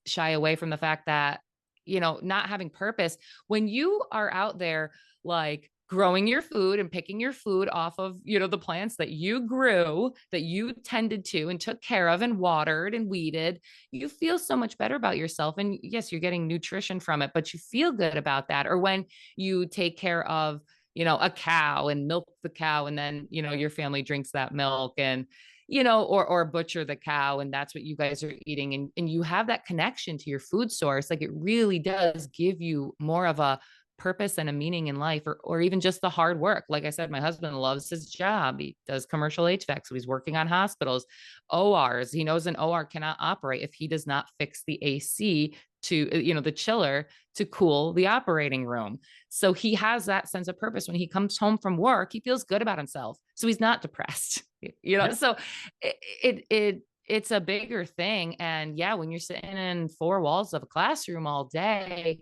shy away from the fact that, not having purpose, when you are out there like growing your food and picking your food off of, the plants that you grew, that you tended to and took care of and watered and weeded, you feel so much better about yourself. And yes, you're getting nutrition from it, but you feel good about that. Or when you take care of, a cow and milk the cow, and then, your family drinks that milk, and or butcher the cow, and that's what you guys are eating, and you have that connection to your food source. Like it really does give you more of a purpose and a meaning in life, or even just the hard work. Like I said, my husband loves his job. He does commercial HVAC, so he's working on hospitals, ORs. He knows an OR cannot operate if he does not fix the AC to, the chiller to cool the operating room. So he has that sense of purpose. When he comes home from work, he feels good about himself. So he's not depressed, Yeah. So it's a bigger thing. And yeah, when you're sitting in 4 walls of a classroom all day,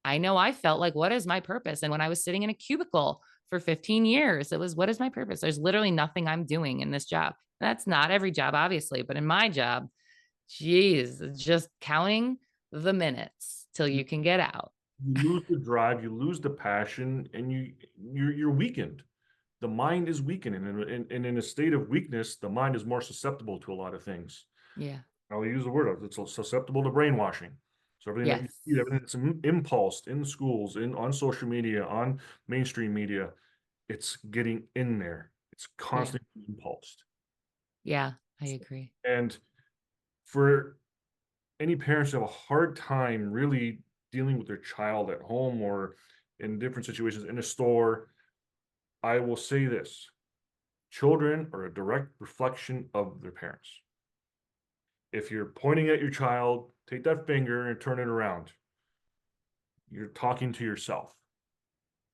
I know I felt like, what is my purpose? And when I was sitting in a cubicle for 15 years, it was, what is my purpose? There's literally nothing I'm doing in this job. That's not every job, obviously, but in my job, geez, just counting the minutes till You you can get out. lose the drive, you lose the passion, and you're weakened. The mind is weakening, and in a state of weakness, the mind is more susceptible to a lot of things. Yeah. I'll use the word of it's susceptible to brainwashing. So everything that you see, Yes. everything that's impulsed in schools, in on social media, on mainstream media, it's getting in there. It's Yeah. constantly impulsed. Yeah. I agree. And for any parents who have a hard time really dealing with their child at home or in different situations in a store, I will say this: children are a direct reflection of their parents. If you're pointing at your child, take that finger and turn it around. You're talking to yourself.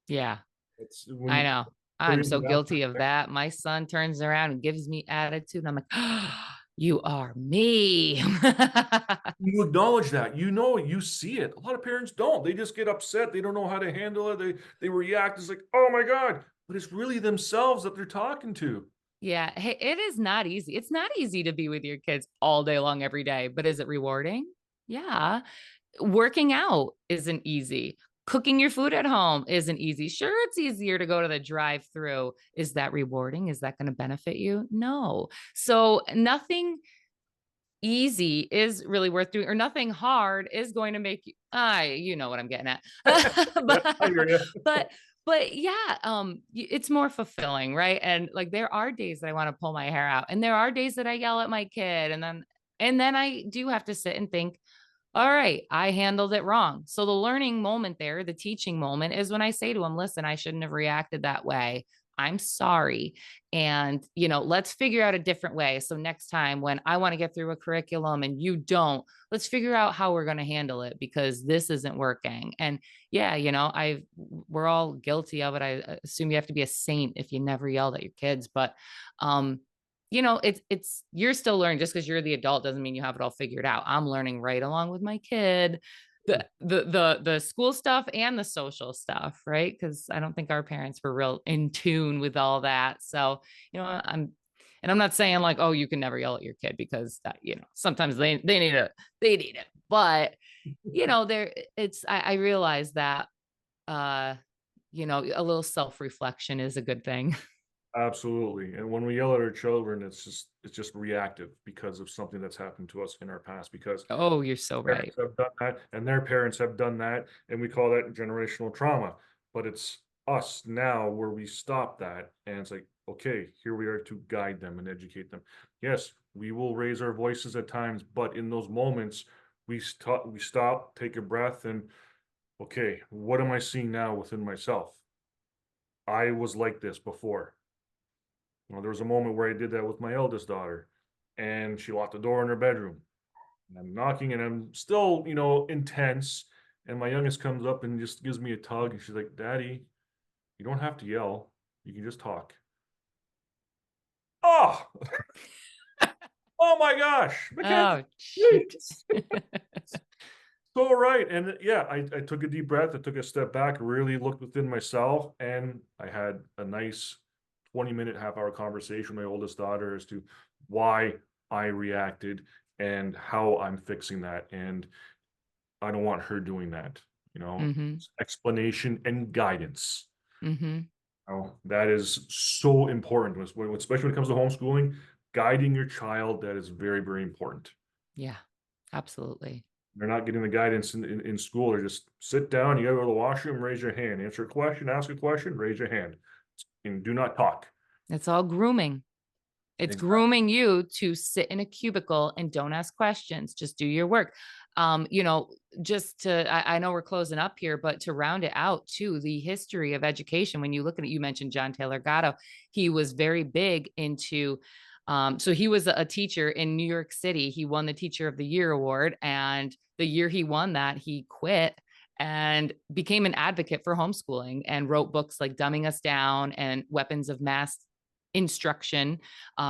Yeah. It's when I you know. put I'm it into so that guilty of perspective, that. My son turns around and gives me attitude. And I'm like, oh, you are me. you acknowledge that. You know it, you see it. A lot of parents don't. They just get upset. They don't know how to handle it. They react. It's like, oh my God. But it's really themselves that they're talking to. Yeah. Hey, it is not easy. It's not easy to be with your kids all day long, every day, but is it rewarding? Yeah. Working out isn't easy. Cooking your food at home isn't easy. Sure, it's easier to go to the drive-through. Is that rewarding? Is that going to benefit you? No. So nothing easy is really worth doing, or nothing hard is going to make you, you know what I'm getting at. Yeah, but I hear you. but but yeah, it's more fulfilling, right? And like there are days that I want to pull my hair out, and there are days that I yell at my kid, and then I do have to sit and think, all right, I handled it wrong. So the learning moment there, the teaching moment is when I say to him, listen, I shouldn't have reacted that way. I'm sorry. And, let's figure out a different way. So next time when I want to get through a curriculum and you don't, let's figure out how we're going to handle it because this isn't working. And yeah, we're all guilty of it. I assume you have to be a saint if you never yelled at your kids, but, it's you're still learning. Just because you're the adult doesn't mean you have it all figured out. I'm learning right along with my kid, the school stuff and the social stuff, right? Because I don't think our parents were real in tune with all that. So, I'm not saying like, oh, you can never yell at your kid because that, sometimes they need it. But, I realize that uh, a little self-reflection is a good thing. Absolutely. And when we yell at our children, it's just reactive because of something that's happened to us in our past, because Oh, you're so parents right. have done that and their parents have done that, and we call that generational trauma. But it's us now where we stop that, and it's like, okay, here we are to guide them and educate them. Yes, we will raise our voices at times, but in those moments, we stop, take a breath, and okay, what am I seeing now within myself? I was like this before. There was a moment where I did that with my eldest daughter, and she locked the door in her bedroom. And I'm knocking, and I'm still, intense. And my youngest comes up and just gives me a tug, and she's like, "Daddy, you don't have to yell. You can just talk." Oh, oh my gosh, Mackenzie, Oh, shoot. please. So right. And yeah, I took a deep breath. I took a step back, really looked within myself, and I had a nice 20-minute, half-hour conversation with my oldest daughter as to why I reacted and how I'm fixing that. And I don't want her doing that, Mhm. explanation and guidance. Mhm. That is so important, especially when it comes to homeschooling. Guiding your child, that is very, very important. Yeah. Absolutely. They're not getting the guidance in school. They're just sit down, you gotta go to the washroom, raise your hand, answer a question, ask a question, raise your hand, and do not talk. It's all grooming. It's Exactly. grooming you to sit in a cubicle and don't ask questions. Just do your work. Um, you know, I know we're closing up here, but to round it out too, the history of education, when you look at it, you mentioned John Taylor Gatto. He was very big into, so he was a teacher in New York City. He won the Teacher of the Year award. And the year he won that, he quit and became an advocate for homeschooling and wrote books like Dumbing Us Down and Weapons of Mass Instruction,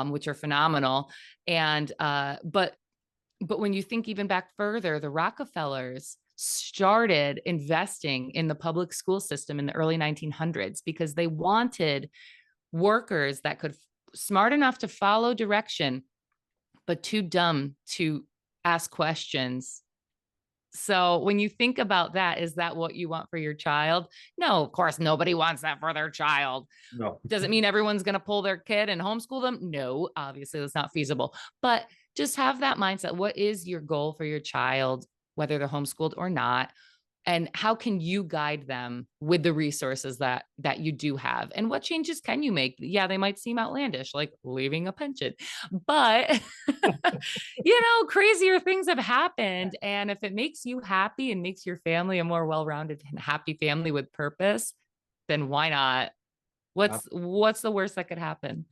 which are phenomenal. And but when you think even back further, the Rockefellers started investing in the public school system in the early 1900s because they wanted workers that could smart enough to follow direction, but too dumb to ask questions. So when you think about that, is that what you want for your child? No, of course, nobody wants that for their child. No, Does it mean everyone's going to pull their kid and homeschool them? No, obviously that's not feasible. But just have that mindset. What is your goal for your child, whether they're homeschooled or not? And how can you guide them with the resources that you do have? And what changes can you make? Yeah, they might seem outlandish, like leaving a pension, but crazier things have happened. And if it makes you happy and makes your family a more well-rounded and happy family with purpose, then why not? What's the worst that could happen?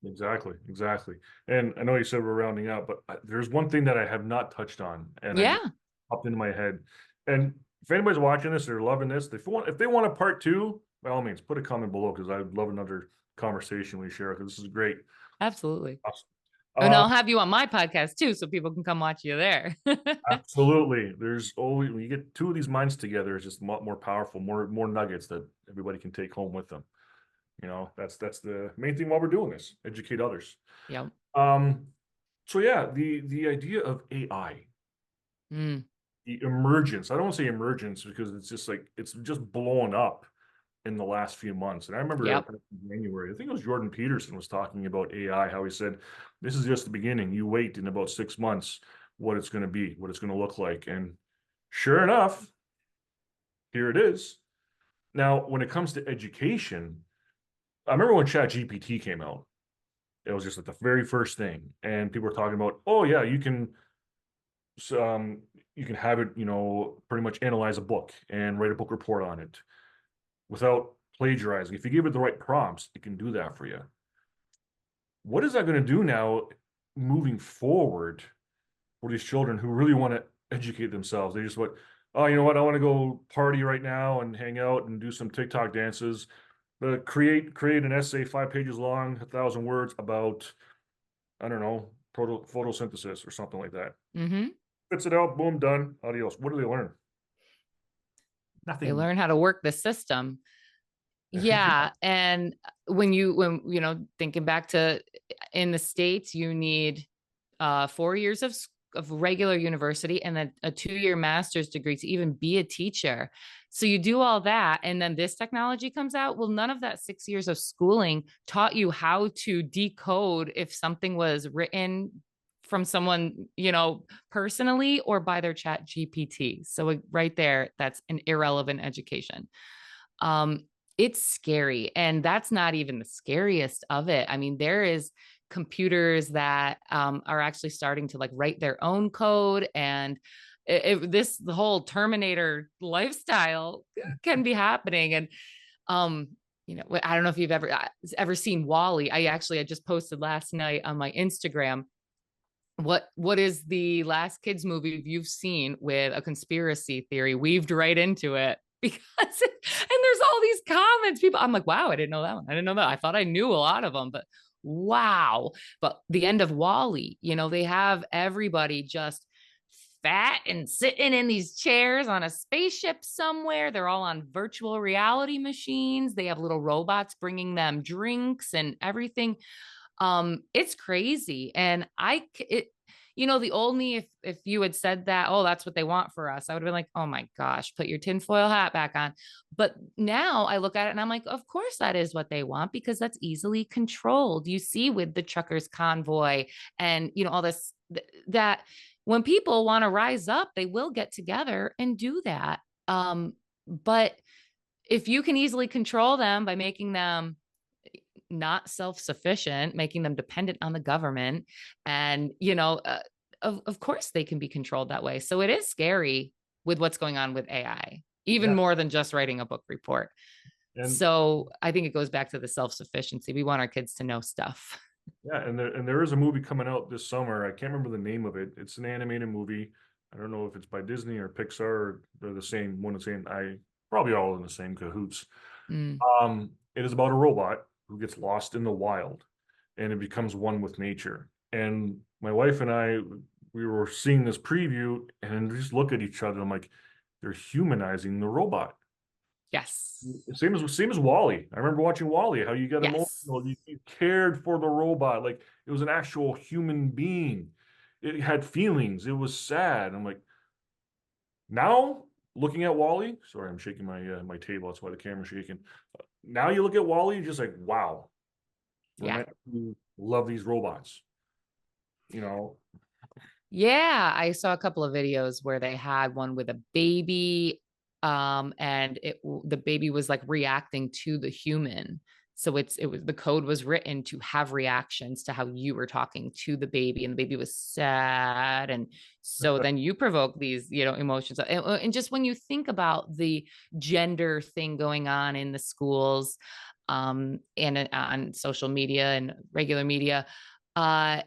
exactly, exactly. And I know you said we're rounding out, but there's one thing that I have not touched on, and I just Yeah, popped into my head. And if anybody's watching this, they're loving this. If they want a part two, by all means, put a comment below because I'd love another conversation with Cheryl because this is great. absolutely. Awesome. And Uh, I'll have you on my podcast too, so people can come watch you there. Absolutely. There's always when you get two of these minds together, it's just a lot more powerful, more nuggets that everybody can take home with them. That's the main thing while we're doing this, educate others. Yep. Um, so yeah, the idea of AI. Mm. the emergence. I don't want to say emergence because it's just like it's just blown up in the last few months. And I remember Yep. in January, I think it was Jordan Peterson was talking about AI, how he said, this is just the beginning. You wait in about 6 months what it's going to be, what it's going to look like. And sure enough, here it is. Now, when it comes to education, I remember when ChatGPT came out, it was just like the very first thing. And people were talking about, oh yeah, um, you can have it, pretty much analyze a book and write a book report on it without plagiarizing. If you give it the right prompts, it can do that for you. What is that going to do now moving forward for these children who really want to educate themselves? They just want, oh, you know what? I want to go party right now and hang out and do some TikTok dances. But create an essay 5 pages long, 1,000 words about, I don't know, photosynthesis or something like that. Hmm. Spits it out, boom, done. Adios. What do they learn? They Nothing. learn how to work the system. Yeah. And when thinking back to in the States, you need 4 years of regular university and then a 2-year master's degree to even be a teacher. So you do all that, and then this technology comes out. Well, none of that 6 years of schooling taught you how to decode if something was written from someone, personally or by their chat GPT. So right there, that's an irrelevant education. Um, it's scary. And that's not even the scariest of it. I mean, there is computers that are actually starting to like write their own code, and the whole Terminator lifestyle can be happening. And um I don't know if you've ever seen Wally. I just posted last night on my Instagram what is the last kids movie you've seen with a conspiracy theory weaved right into it? Because and there's all these comments, people, I'm like, wow, I didn't know that one, I didn't know that, I thought I knew a lot of them, but wow. But the end of Wally, they have everybody just fat and sitting in these chairs on a spaceship somewhere. They're all on virtual reality machines. They have little robots bringing them drinks and everything. It's crazy. And the old me, if you had said that, oh, that's what they want for us, I would have been like, oh my gosh, put your tinfoil hat back on. But now I look at it and I'm like, of course that is what they want, because that's easily controlled. You see with the truckers convoy and all this, that when people want to rise up, they will get together and do that. But if you can easily control them by making them not self-sufficient, making them dependent on the government, and of course they can be controlled that way. So it is scary with what's going on with AI, even Yeah. more than just writing a book report. And So I think it goes back to the self-sufficiency. We want our kids to know stuff. yeah, and there is a movie coming out this summer. I can't remember the name of it. It's an animated movie. I don't know if it's by Disney or Pixar, or they're the same one. The same. I probably all in the same cahoots. Mm. It is about a robot who gets lost in the wild, and it becomes one with nature. And my wife and I, we were seeing this preview, and just look at each other. And I'm like, they're humanizing the robot. Yes. Same as Wally. I remember watching Wally, how you got Yes. emotional, you cared for the robot, like it was an actual human being. It had feelings. It was sad. I'm like, now looking at Wally, sorry, I'm shaking my table. That's why the camera's shaking. Now you look at Wally, you're just like, wow, we're Yeah. meant to love these robots. You know, Yeah, I saw a couple of videos where they had one with a baby, and the baby was like reacting to the human. So it was the code was written to have reactions to how you were talking to the baby, and the baby was sad, and so then you provoke these emotions. And just when you think about the gender thing going on in the schools, and on social media and regular media, uh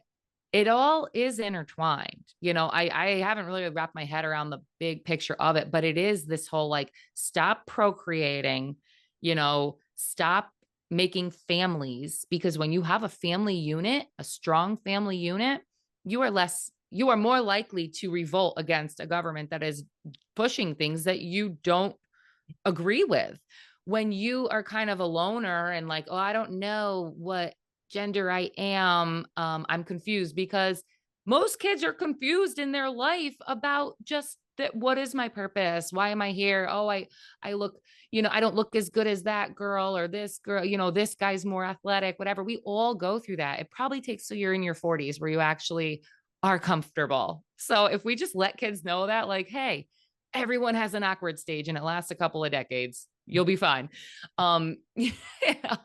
it all is intertwined. I haven't really wrapped my head around the big picture of it, but it is this whole like, stop procreating, stop making families, because when you have a family unit, a strong family unit, you are more likely to revolt against a government that is pushing things that you don't agree with. When you are kind of a loner and like, oh, I don't know what gender I am, I'm confused, because most kids are confused in their life about just that what is my purpose? Why am I here? Oh, I look, I don't look as good as that girl or this girl, this guy's more athletic, whatever. We all go through that. It probably takes till you're in your 40s where you actually are comfortable. So if we just let kids know that, like, hey, everyone has an awkward stage and it lasts a couple of decades, you'll be fine. Yeah.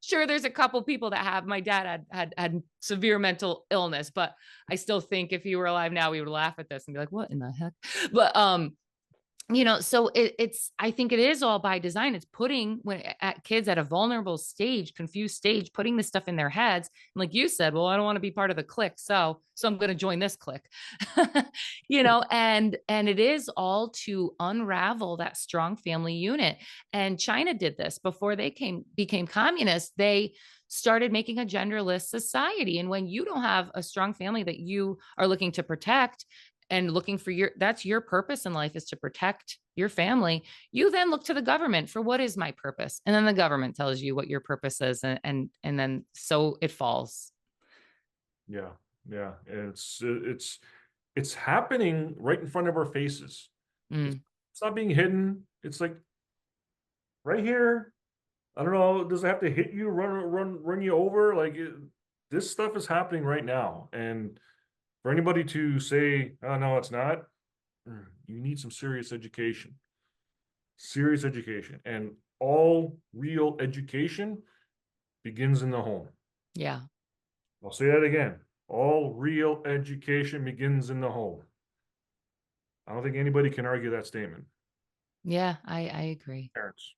Sure, there's a couple people that have. My dad had severe mental illness, but I still think if he were alive now, we would laugh at this and be like, "What in the heck?" But so it's, I think it is all by design. It's putting when at kids at a vulnerable stage, confused stage, putting this stuff in their heads. And like you said, well, I don't want to be part of the clique, so I'm going to join this clique. And it is all to unravel that strong family unit. And China did this before they became communist. They started making a genderless society. And when you don't have a strong family that you are looking to protect, and looking for that's your purpose in life, is to protect your family, you then look to the government for what is my purpose, and then the government tells you what your purpose is, and then so it falls. Yeah, yeah. It's happening right in front of our faces. It's, Mm, it's not being hidden. It's like right here. I don't know. Does it have to hit you, run you over? Like this stuff is happening right now. And for anybody to say, "Oh no, it's not," you need some serious education, and all real education begins in the home. yeah. I'll say that again. All real education begins in the home. I don't think anybody can argue that statement. Yeah, I agree. Parents.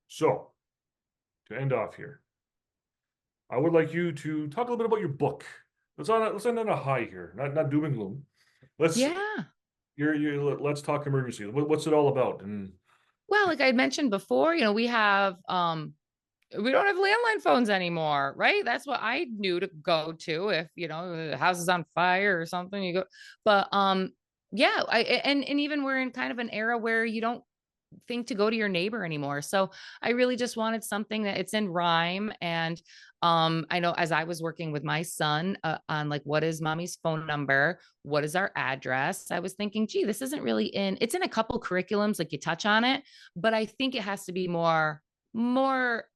So, to end off here, I would like you to talk a little bit about your book. Let's end on a high here, not doom and gloom. Let's Yeah. let's talk emergency. What's it all about? And Well, like I mentioned before, we don't have landline phones anymore, right? That's what I knew to go to if, the house is on fire or something, you go. But yeah, and even we're in kind of an era where you don't think to go to your neighbor anymore. So I really just wanted something that it's in rhyme. And I know as I was working with my son on like, what is mommy's phone number? What is our address? I was thinking, gee, this isn't really it's in a couple curriculums, like you touch on it, but I think it has to be more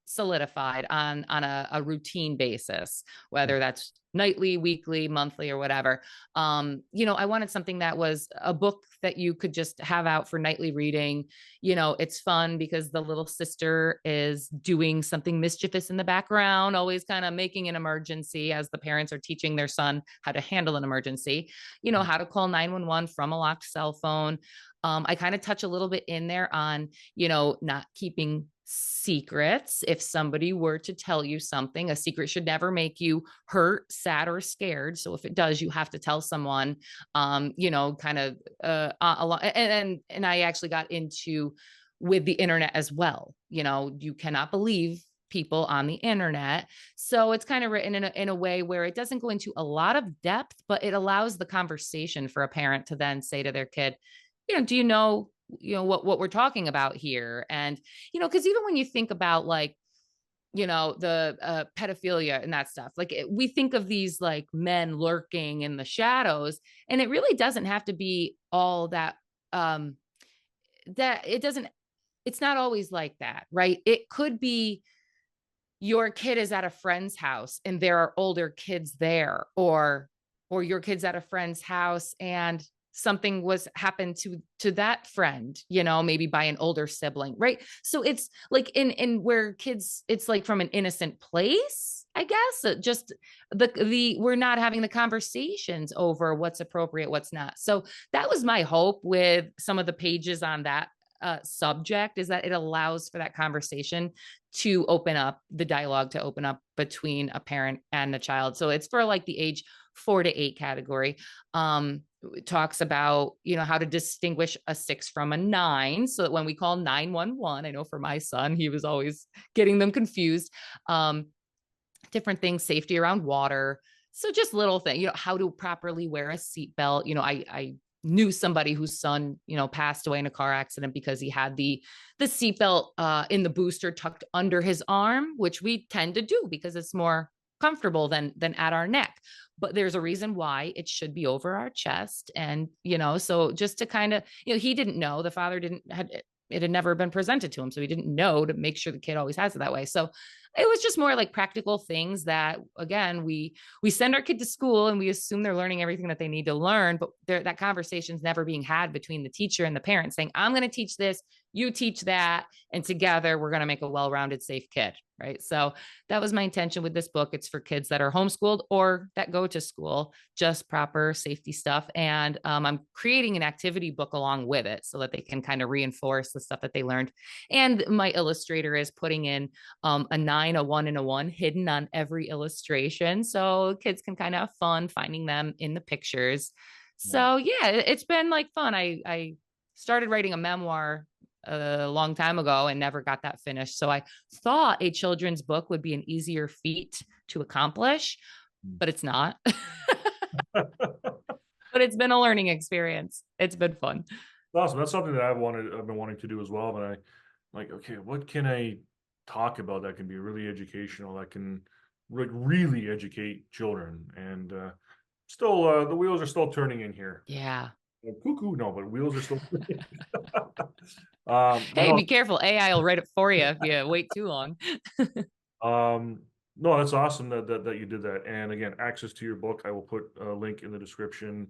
solidified on a routine basis, whether that's nightly, weekly, monthly, or whatever. I wanted something that was a book that you could just have out for nightly reading. It's fun because the little sister is doing something mischievous in the background, always kind of making an emergency as the parents are teaching their son how to handle an emergency, how to call 911 from a locked cell phone. I kind of touch a little bit in there on, not keeping secrets. If somebody were to tell you something, a secret should never make you hurt, sad, or scared. So if it does, you have to tell someone, kind of along. And I actually got into with the internet as well. You cannot believe people on the internet. So it's kind of written in a way where it doesn't go into a lot of depth, but it allows the conversation for a parent to then say to their kid, do what we're talking about here? And, because even when you think about like, the pedophilia and that stuff, like we think of these like men lurking in the shadows, and it really doesn't have to be all that, that it doesn't, it's not always like that, right? It could be your kid is at a friend's house and there are older kids there, or your kid's at a friend's house and something was happened to that friend, maybe by an older sibling, right? So it's like in where kids, it's like from an innocent place, I guess. Just the we're not having the conversations over what's appropriate, what's not. So that was my hope with some of the pages on that subject, is that it allows for that conversation to open up, the dialogue to open up between a parent and a child. So it's for like the age 4 to 8 category. It talks about, how to distinguish a 6 from a 9, so that when we call 911, I know for my son, he was always getting them confused. Different things, safety around water. So just little things, how to properly wear a seatbelt. I knew somebody whose son, passed away in a car accident because he had the seatbelt in the booster tucked under his arm, which we tend to do because it's more comfortable than at our neck. But there's a reason why it should be over our chest. And, so just to kind of, he didn't know, the father didn't had it had never been presented to him. So he didn't know to make sure the kid always has it that way. So it was just more like practical things that, again, we send our kid to school and we assume they're learning everything that they need to learn, but that conversation is never being had between the teacher and the parent saying, I'm going to teach this, you teach that, and together we're going to make a well-rounded, safe kid. Right. So that was my intention with this book. It's for kids that are homeschooled or that go to school, just proper safety stuff. And I'm creating an activity book along with it so that they can kind of reinforce the stuff that they learned. And my illustrator is putting in a 9, a 1, and a 1 hidden on every illustration. So kids can kind of have fun finding them in the pictures. So yeah, it's been like fun. I started writing a memoir a long time ago and never got that finished. So I thought a children's book would be an easier feat to accomplish, but it's not. But it's been a learning experience. It's been fun. Awesome. That's something that I've been wanting to do as well. But I like, okay, what can I talk about that can be really educational, that can really educate children? And still, the wheels are still turning in here. Yeah. Cuckoo, no, but wheels are still turning. Hey, No, be careful. AI will write it for you if you wait too long. no, that's awesome that you did that. And again, access to your book, I will put a link in the description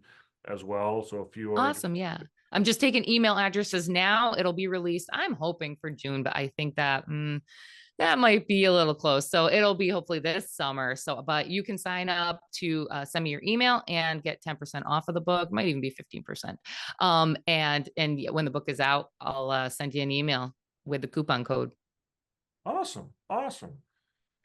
as well. So if you are Awesome. Yeah. I'm just taking email addresses now. It'll be released. I'm hoping for June, but I think that that might be a little close. So it'll be hopefully this summer. So, but you can sign up to send me your email and get 10% off of the book. Might even be 15%. And when the book is out, I'll send you an email with the coupon code. awesome, awesome.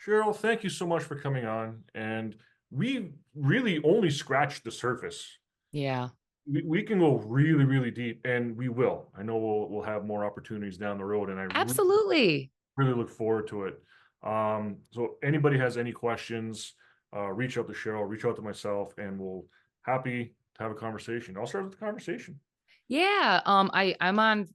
Cheryl, thank you so much for coming on. And we really only scratched the surface. Yeah. We can go really deep, and we will. I know we'll have more opportunities down the road, and I Absolutely. really look forward to it. So anybody has any questions, reach out to Cheryl, reach out to myself, and we'll happy to have a conversation. I'll start with the conversation. Yeah. I'm on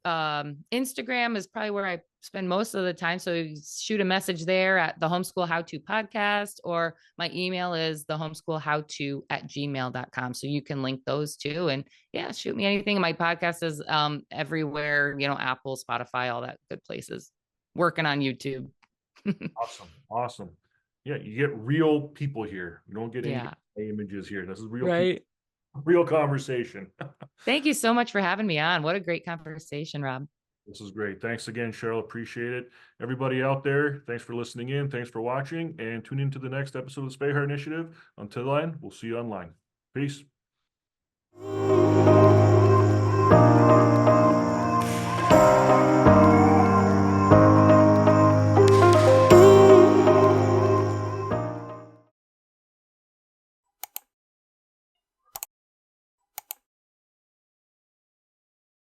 Instagram is probably where I spend most of the time. So shoot a message there at the Homeschool How To podcast, or my email is the homeschoolhowto@gmail.com. So you can link those two. And yeah, shoot me anything. My podcast is everywhere, Apple, Spotify, all that good places. Working on YouTube. Awesome, awesome. Yeah, you get real people here. You don't get any Yeah. images here. This is real people, Right. real conversation. Thank you so much for having me on. What a great conversation, Rob. This is great. Thanks again, Cheryl. Appreciate it. Everybody out there, thanks for listening in. Thanks for watching, and tune into the next episode of the Spehar Initiative. Until then, we'll see you online. Peace.